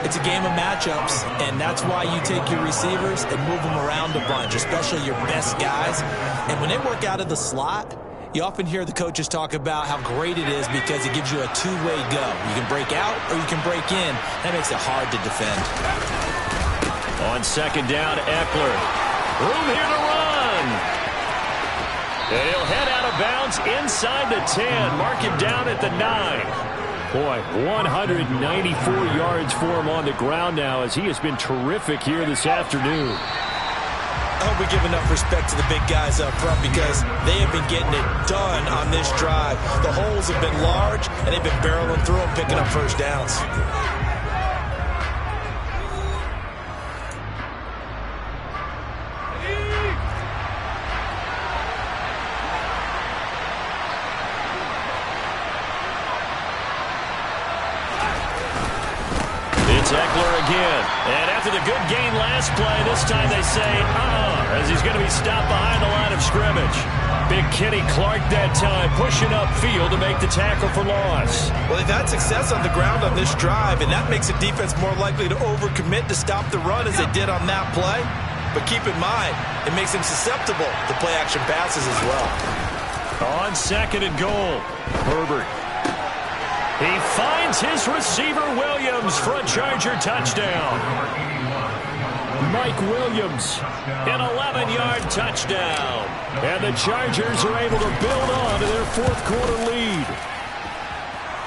It's a game of matchups, and that's why you take your receivers and move them around a bunch, especially your best guys. And when they work out of the slot, you often hear the coaches talk about how great it is because it gives you a two-way go. You can break out or you can break in. That makes it hard to defend. On second down, Eckler. Room here to run. And he'll head out of bounds inside the 10. Mark him down at the 9. Boy, 194 yards for him on the ground now as he has been terrific here this afternoon. I hope we give enough respect to the big guys up front because they have been getting it done on this drive. The holes have been large, and they've been barreling through them, picking up first downs. It's Eckler again. And after the good gain last play, this time they say, as he's going to be stopped behind the line of scrimmage. Big Kenny Clark that time, pushing upfield to make the tackle for loss. Well, they've had success on the ground on this drive, and that makes the defense more likely to overcommit to stop the run as they did on that play. But keep in mind, it makes them susceptible to play-action passes as well. On second and goal, Herbert. He finds his receiver, Williams, for a Charger touchdown. Mike Williams, an 11-yard touchdown. And the Chargers are able to build on to their fourth quarter lead.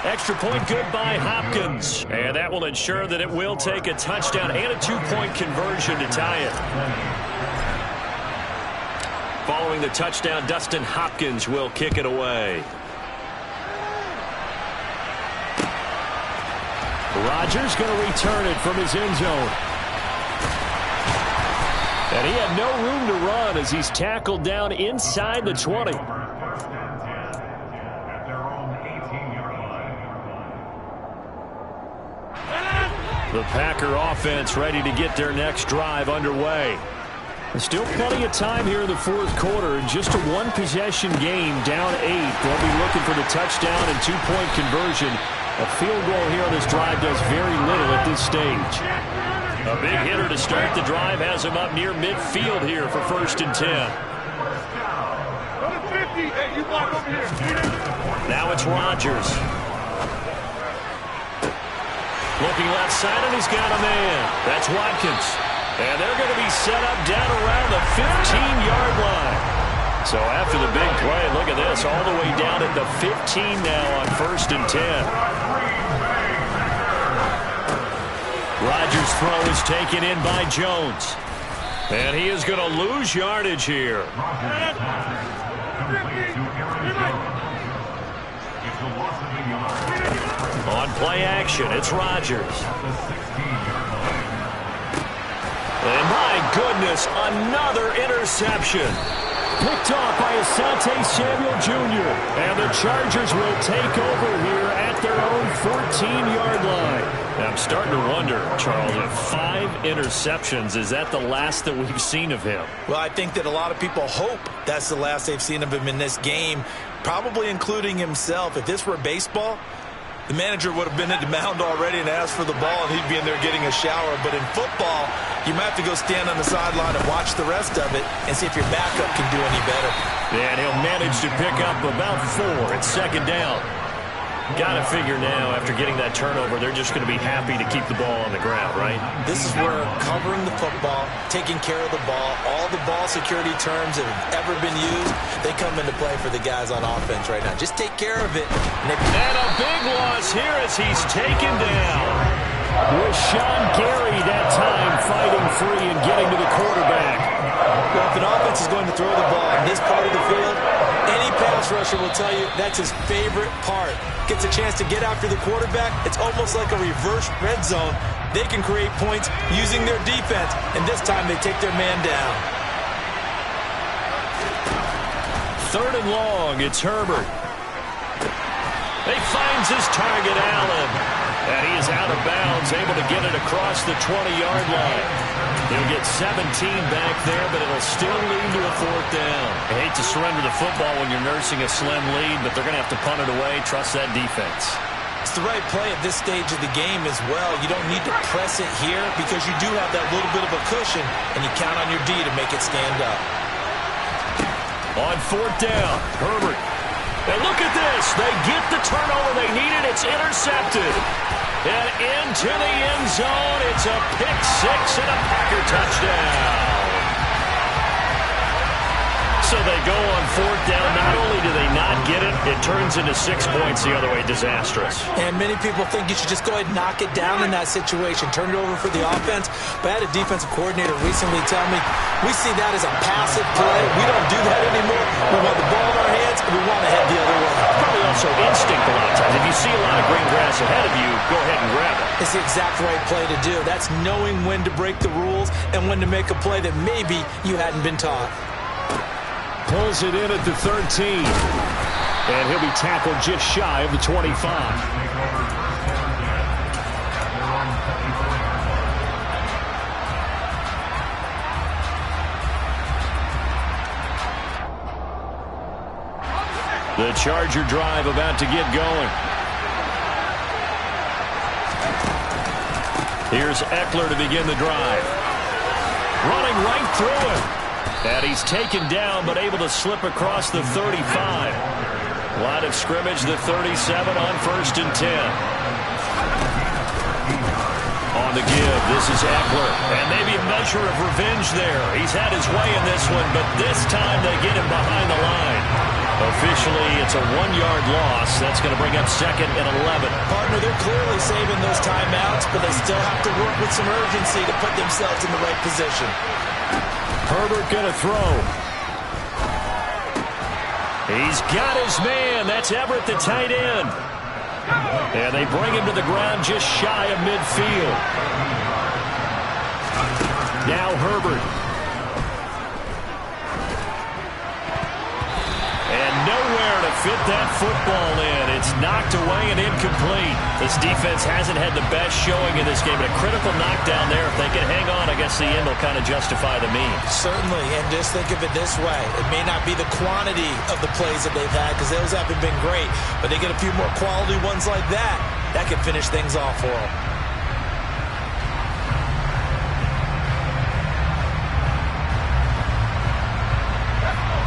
Extra point good by Hopkins. And that will ensure that it will take a touchdown and a two-point conversion to tie it. Following the touchdown, Dustin Hopkins will kick it away. Rodgers going to return it from his end zone. And he had no room to run as he's tackled down inside the 20. The Packer offense ready to get their next drive underway. There's still plenty of time here in the fourth quarter. In just a one-possession game, down 8. They'll be looking for the touchdown and two-point conversion. A field goal here on this drive does very little at this stage. A big hitter to start the drive has him up near midfield here for first and 10. Now it's Rodgers. Looking left side, and he's got a man. That's Watkins. And they're going to be set up down around the 15-yard line. So after the big play, look at this, all the way down at the 15 now on first and 10. Rodgers' throw is taken in by Jones. And he is going to lose yardage here. On play action, it's Rodgers. And my goodness, another interception. Picked off by Asante Samuel Jr. And the Chargers will take over here at their own 14-yard line. I'm starting to wonder, Charles, if 5 interceptions, is that the last that we've seen of him? Well, I think that a lot of people hope that's the last they've seen of him in this game, probably including himself. If this were baseball, the manager would have been at the mound already and asked for the ball, and he'd be in there getting a shower. But in football, you might have to go stand on the sideline and watch the rest of it and see if your backup can do any better. And he'll manage to pick up about 4 at second down. Got to figure now, after getting that turnover, they're just going to be happy to keep the ball on the ground, right? This is where covering the football, taking care of the ball, all the ball security terms that have ever been used, they come into play for the guys on offense right now. Just take care of it. And a big loss here as he's taken down. With Sean Gary that time fighting free and getting to the quarterback. Well, if an offense is going to throw the ball in this part of the field, any pass rusher will tell you that's his favorite part. Gets a chance to get after the quarterback. It's almost like a reverse red zone. They can create points using their defense, and this time they take their man down. 3rd and long, it's Herbert. He finds his target, Allen. And he is out of bounds, able to get it across the 20-yard line. He'll get 17 back there, but it'll still lead to a 4th down. I hate to surrender the football when you're nursing a slim lead, but they're going to have to punt it away. Trust that defense. It's the right play at this stage of the game as well. You don't need to press it here because you do have that little bit of a cushion, and you count on your D to make it stand up. On 4th down, Herbert. And look at this. They get the turnover they needed. It's intercepted. And into the end zone. It's a pick 6 and a Packer touchdown. So they go on 4th down. Not only do they not get it, it turns into 6 points the other way. Disastrous. And many people think you should just go ahead and knock it down in that situation. Turn it over for the offense. But I had a defensive coordinator recently tell me, we see that as a passive play. We don't do that anymore. We want the ball in our hands, and we want to head the other way. Probably also instinct a lot of times. If you see a lot of green grass ahead of you, go ahead and grab it. It's the exact right play to do. That's knowing when to break the rules and when to make a play that maybe you hadn't been taught. Pulls it in at the 13. And he'll be tackled just shy of the 25. The Charger drive about to get going. Here's Eckler to begin the drive. Running right through him. And he's taken down, but able to slip across the 35. Line of scrimmage, the 37 on 1st and 10. On the give, this is Eckler. And maybe a measure of revenge there. He's had his way in this one, but this time they get him behind the line. Officially, it's a 1-yard loss. That's going to bring up 2nd and 11. Partner, they're clearly saving those timeouts, but they still have to work with some urgency to put themselves in the right position. Herbert going to throw. He's got his man. That's Everett, the tight end. And they bring him to the ground just shy of midfield. Now Herbert. And nowhere to fit that football in. It's knocked away and incomplete. This defense hasn't had the best showing in this game. But a critical knockdown there. If they can hang on, I guess the end will kind of justify the means. Certainly, and just think of it this way. It may not be the quantity of the plays that they've had because those haven't been great. But they get a few more quality ones like that. That could finish things off for them.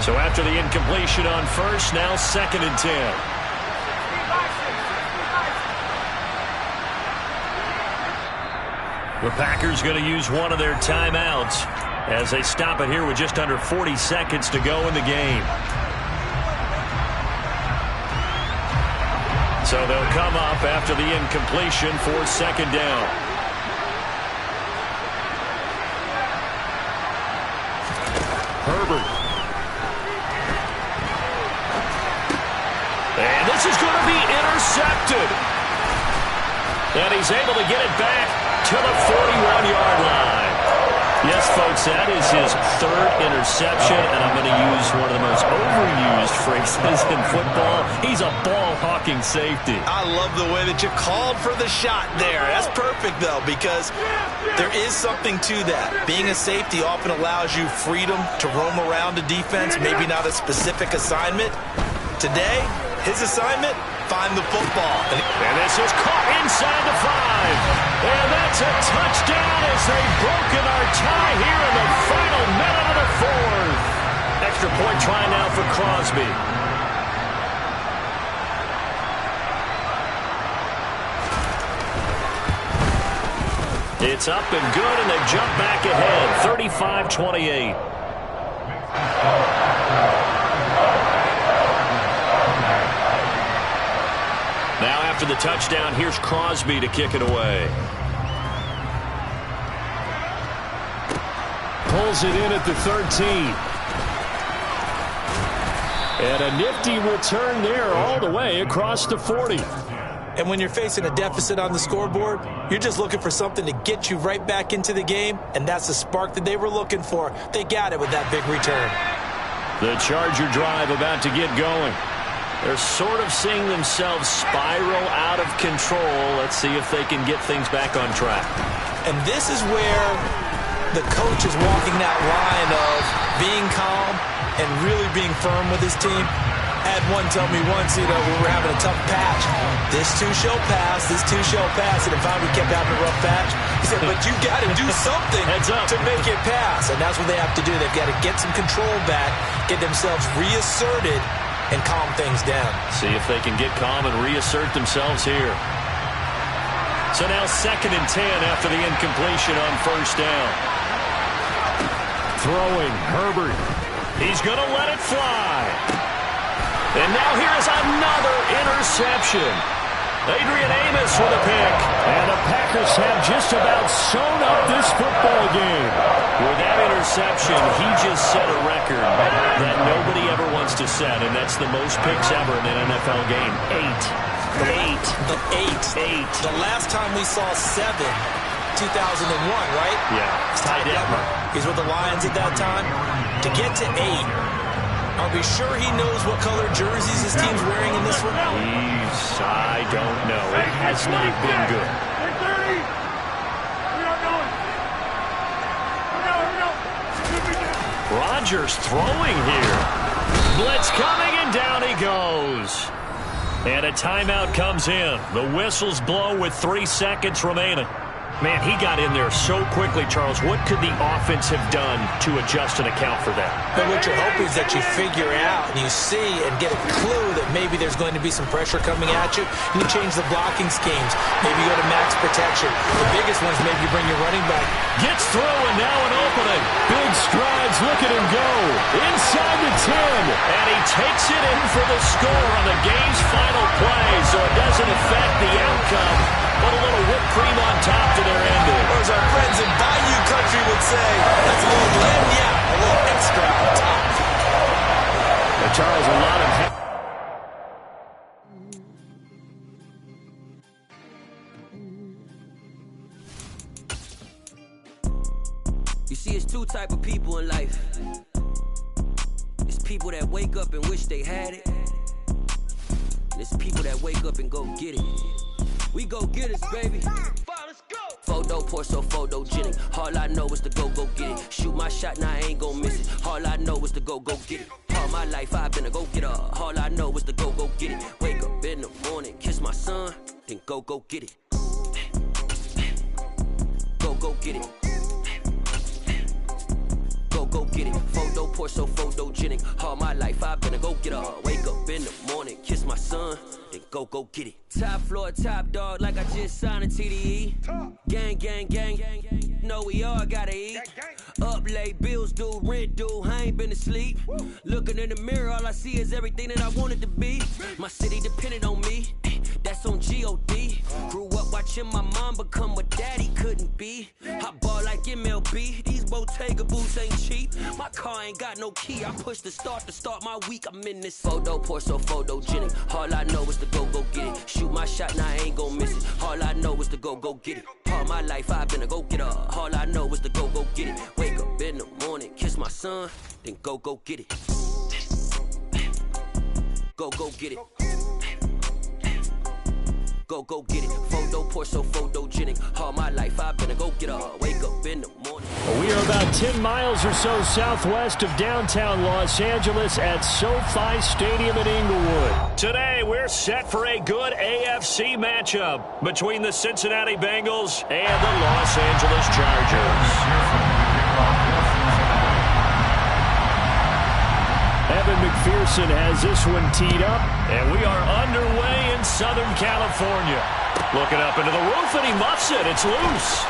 So after the incompletion on 1st, now 2nd and 10. The Packers going to use one of their timeouts as they stop it here with just under 40 seconds to go in the game. So they'll come up after the incompletion for 2nd down. Herbert. And this is going to be intercepted. And he's able to get it back to the 41-yard line. Yes, folks, that is his 3rd interception, and I'm going to use one of the most overused phrases in football. He's a ball-hawking safety. I love the way that you called for the shot there. That's perfect, though, because there is something to that. Being a safety often allows you freedom to roam around a defense, maybe not a specific assignment. Today, his assignment, find the football. And this is caught inside the 5. And that's a touchdown as they've broken our tie here in the final minute of the 4th. Extra point try now for Crosby. It's up and good, and they jump back ahead, 35-28. Now after the touchdown, here's Crosby to kick it away. Pulls it in at the 13. And a nifty return there all the way across the 40. And when you're facing a deficit on the scoreboard, you're just looking for something to get you right back into the game, and that's the spark that they were looking for. They got it with that big return. The Charger drive about to get going. They're sort of seeing themselves spiral out of control. Let's see if they can get things back on track. And this is where the coach is walking that line of being calm and really being firm with his team. Had one tell me once, we were having a tough patch. This too shall pass, this too shall pass. And if we kept having a rough patch, he said, but you got to do something to make it pass. And that's what they have to do. They've got to get some control back, get themselves reasserted, and calm things down. See if they can get calm and reassert themselves here. So now 2nd and 10 after the incompletion on first down. Throwing, Herbert. He's going to let it fly. And now here's another interception. Adrian Amos with a pick. And the Packers have just about sewn up this football game. With that interception, he just set a record that nobody ever wants to set, and that's the most picks ever in an NFL game. 8. The last time we saw 7, 2001, right? Yeah. Ty Detmer. He's with the Lions at that time. To get to 8. Are we sure he knows what color jerseys his team's wearing in this one? I don't know. It has not been good. Rodgers throwing here. Blitz coming, and down he goes. And a timeout comes in. The whistles blow with 3 seconds remaining. Man, he got in there so quickly, Charles. What could the offense have done to adjust and account for that? But what you're hoping is that you figure out and you see and get a clue that maybe there's going to be some pressure coming at you, and you change the blocking schemes. Maybe you go to max protection. The biggest one is maybe you bring your running back. Gets through, and now an opening. Big strides, look at him go. Inside the 10. And he takes it in for the score on the game's final play, so it doesn't affect the outcome. But a little whipped cream on top to their ending. Or as our friends in Bayou Country would say, that's a little blend, yeah, a little extra on top. But Charles, a lot of... You see, it's 2 type of people in life. It's people that wake up and wish they had it. And it's people that wake up and go get it. We go get it, baby. Let's go. Photo, Porso, photogenic. All I know is to go get it. Shoot my shot, now I ain't gon' miss it. All I know is to go get it. All my life I've been a go-getter. All I know is to go get it. Wake up in the morning, kiss my son, then go get it. Go get it. Go get it. Photo, Porso, photogenic. All my life I've been a go-getter. Wake up in the morning, kiss my son, then go get it. Top floor, top dog, like I just signed a TDE. Gang. Know we all gotta eat. Up late, bills due, rent due, I ain't been asleep. Looking in the mirror, all I see is everything that I wanted to be. My city depended on me, that's on G.O.D. Grew up watching my mom become what daddy couldn't be. I ball like MLB, these Bottega boots ain't cheap. My car ain't got no key, I push the start to start my week. I'm in this photo, Porso, photogenic. All I know is to go get it. Shoot my shot, now I ain't gon' miss it. All I know is to go get it. All my life I've been a go-getter. All I know is to go get it. Wake up in the morning, kiss my son, then go get it. Go get it. Go get it. Photo, Porso, photogenic. All my life I've been a go-getter. Wake up in the morning. We are about 10 miles or so southwest of downtown Los Angeles at SoFi Stadium in Inglewood. Today, we're set for a good AFC matchup between the Cincinnati Bengals and the Los Angeles Chargers. Evan McPherson has this one teed up, and we are underway in Southern California. Looking up into the roof, and he muffs it. It's loose.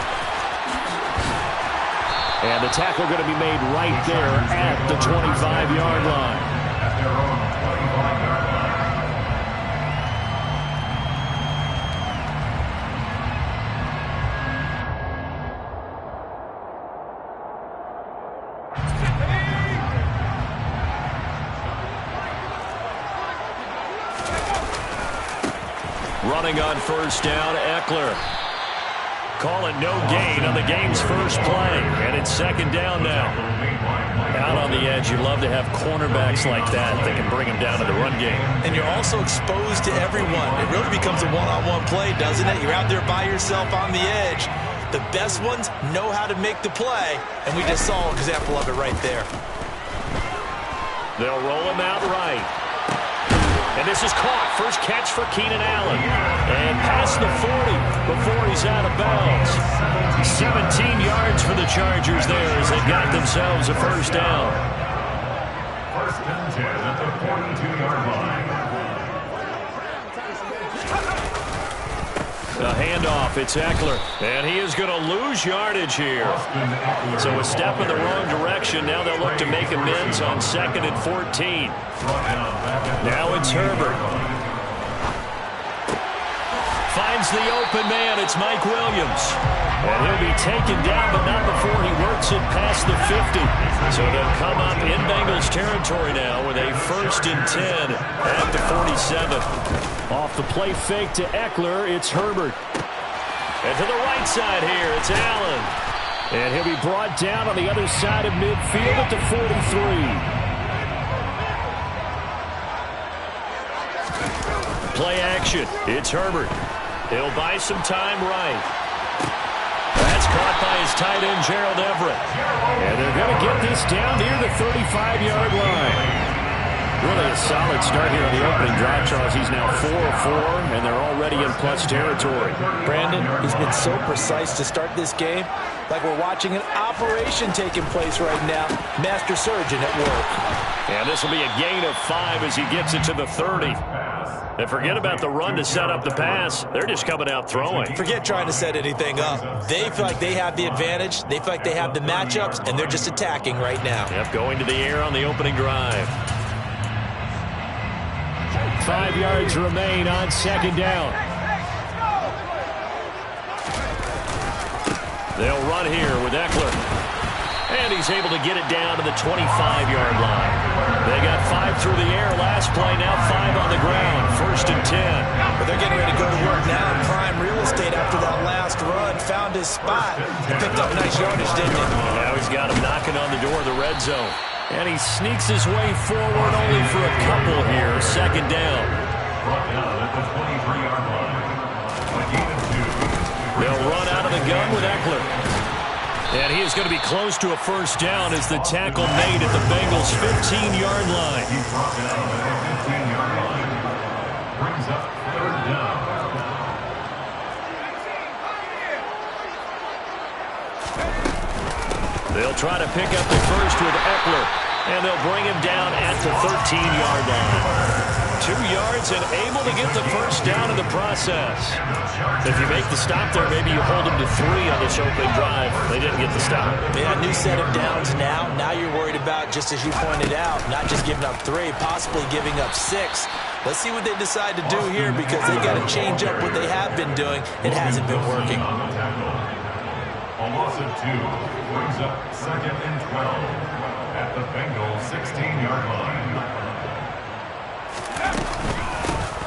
And the tackle going to be made right there at the 25-yard line. At their own 25-yard line. Running on first down, Eckler. Call it no gain on the game's first play. And it's second down now. Out on the edge, you love to have cornerbacks like that can bring them down to the run game. And you're also exposed to everyone. It really becomes a one-on-one play, doesn't it? You're out there by yourself on the edge. The best ones know how to make the play, and we just saw an example of it right there. They'll roll him out right. And this is caught. First catch for Keenan Allen. And past the 40 before he's out of bounds. 17 yards for the Chargers there as they got themselves a first down. First and 10 at the 42-yard line. The handoff, it's Eckler. And he is going to lose yardage here. So a step in the wrong direction. Now they'll look to make amends on 2nd and 14. Now it's Herbert. Finds the open man. It's Mike Williams. And he'll be taken down, but not before he works it past the 50. So they'll come up in Bengals territory now with a 1st and 10 at the 47. Off the play fake to Eckler, it's Herbert. And to the right side here, it's Allen. And he'll be brought down on the other side of midfield at the 43. Play action. It's Herbert. He'll buy some time right. That's caught by his tight end, Gerald Everett. And they're going to get this down near the 35-yard line. Really a solid start here on the opening drive, Charles. He's now 4 of 4, and they're already in plus territory. Brandon, he's been so precise to start this game, like we're watching an operation taking place right now. Master surgeon at work. And this will be a gain of 5 as he gets it to the 30. And forget about the run to set up the pass. They're just coming out throwing. Forget trying to set anything up. They feel like they have the advantage. They feel like they have the matchups, and they're just attacking right now. Yep, going to the air on the opening drive. 5 yards remain on second down. They'll run here with Eckler. And he's able to get it down to the 25-yard line. They got 5 through the air last play, now 5 on the ground. 1st and 10. But they're getting ready to go to work now in prime real estate after that last run. Found his spot. He picked up nice yardage, didn't he? Now he's got him knocking on the door of the red zone. And he sneaks his way forward only for a couple here. Second down. Brought down at the 23-yard line. A gain of 2. They'll run out of the gun with Eckler. And he is going to be close to a first down as the tackle made at the Bengals' 15-yard line. He's brought down at the 15-yard line. Brings up 3rd down. They'll try to pick up the first with Eckler, and they'll bring him down at the 13-yard line. 2 yards and able to get the first down in the process. If you make the stop there, maybe you hold them to 3 on this opening drive. They didn't get the stop. Yeah, new set of downs now. Now you're worried about, just as you pointed out, not just giving up 3, possibly giving up 6. Let's see what they decide to do here because they got to change up what they have been doing. It hasn't been working. A loss of 2 brings up 2nd and 12 at the Bengals 16-yard line.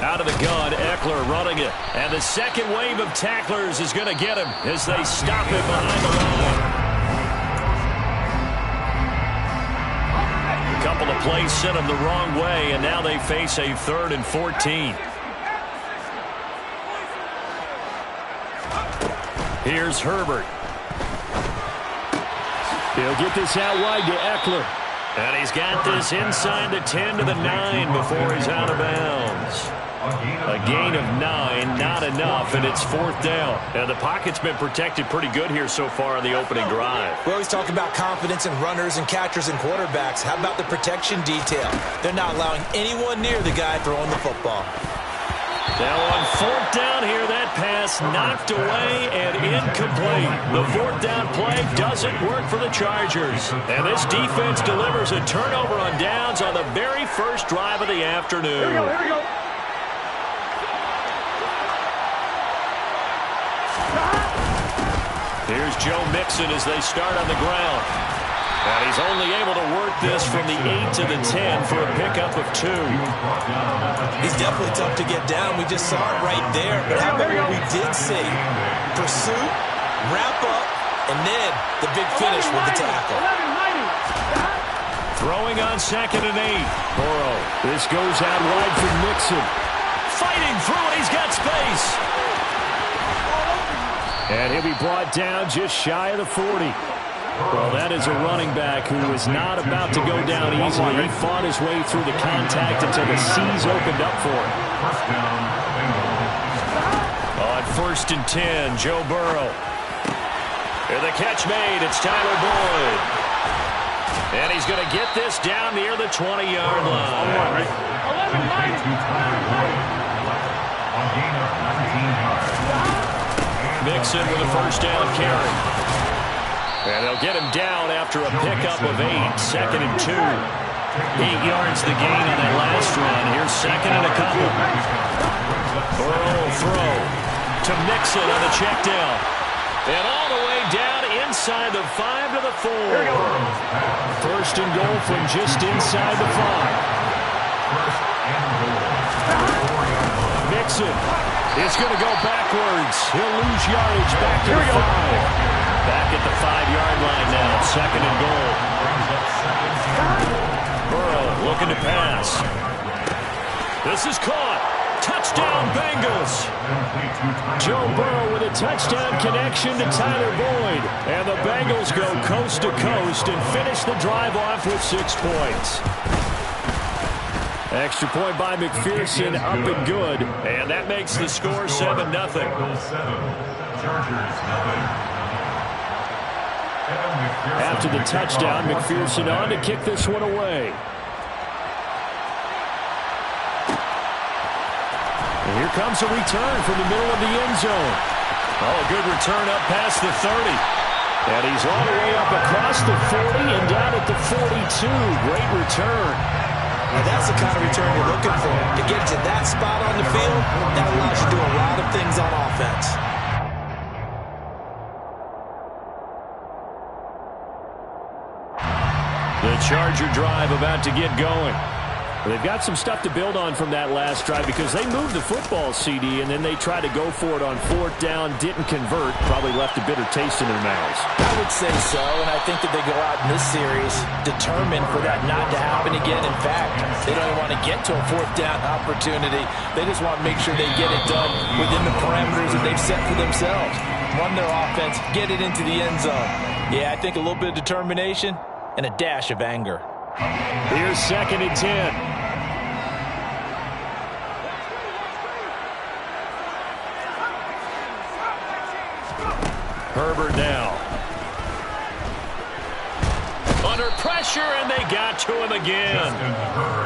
Out of the gun, Eckler running it. And the second wave of tacklers is going to get him as they stop him behind the line. A couple of plays sent him the wrong way, and now they face a 3rd and 14. Here's Herbert. He'll get this out wide to Eckler. And he's got this inside the 10 to the 9 before he's out of bounds. A gain of 9, not enough, and it's 4th down. And the pocket's been protected pretty good here so far on the opening drive. We always talk about confidence in runners and catchers and quarterbacks. How about the protection detail? They're not allowing anyone near the guy throwing the football. Now on 4th down here, that pass pass knocked away and incomplete. The fourth down play doesn't work for the Chargers. And this defense delivers a turnover on downs on the very first drive of the afternoon. Here we go. Here's Joe Mixon as they start on the ground. And he's only able to work this from the 8 to the 10 for a pickup of 2. He's definitely tough to get down. We just saw it right there. But how about what we did see? Pursuit, wrap up, and then the big finish with the tackle. Throwing on 2nd and 8. Burrow. This goes out wide for Mixon. Fighting through it. He's got space. And he'll be brought down just shy of the 40. Well, that is a running back who is not about to go down easily. He fought his way through the contact until the seas opened up for him. On 1st and 10, Joe Burrow. And the catch made. It's Tyler Boyd. And he's going to get this down near the 20-yard line. Mixon with a first down carry. And they'll get him down after a pickup of 8. 2nd and 2. 8 yards the gain on that last run. Here's 2nd and a couple. Burrow will throw to Mixon on the check down. And all the way down inside the 5 to the 4. First and goal from just inside the 5. Mixon is going to go backwards. He'll lose yardage back to the 5. Back at the 5-yard line now. 2nd and goal. Burrow looking to pass. This is caught. Touchdown Bengals. Joe Burrow with a touchdown connection to Tyler Boyd. And the Bengals go coast to coast and finish the drive off with 6 points. Extra point by McPherson, up and good. And that makes the score 7-0. After the touchdown, McPherson on to kick this one away. And here comes a return from the middle of the end zone. Oh, a good return up past the 30. And he's all the way up across the 40 and down at the 42. Great return. Now that's the kind of return you're looking for. To get to that spot on the field, that allows you to do a lot of things on offense. The Charger drive about to get going. They've got some stuff to build on from that last drive because they moved the football, CD, and then they tried to go for it on 4th down, didn't convert, probably left a bitter taste in their mouths. I would say so, and I think that they go out in this series determined for that not to happen again. In fact, they don't even want to get to a 4th down opportunity. They just want to make sure they get it done within the parameters that they've set for themselves. Run their offense, get it into the end zone. Yeah, I think a little bit of determination and a dash of anger. Here's 2nd and 10. Herbert now. Under pressure, and they got to him again.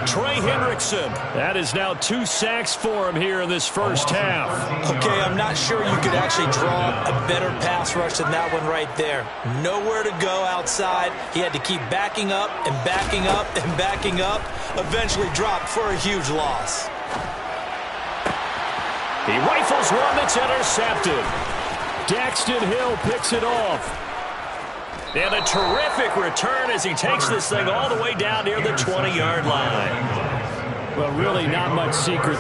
Trey Hendrickson. That is now 2 sacks for him here in this first half. Okay, I'm not sure you could actually draw a better pass rush than that one right there. Nowhere to go outside. He had to keep backing up and backing up and backing up. Eventually dropped for a huge loss. He rifles one that's intercepted. Daxton Hill picks it off. And a terrific return as he takes this thing all the way down near the 20-yard line. Well, really not much secret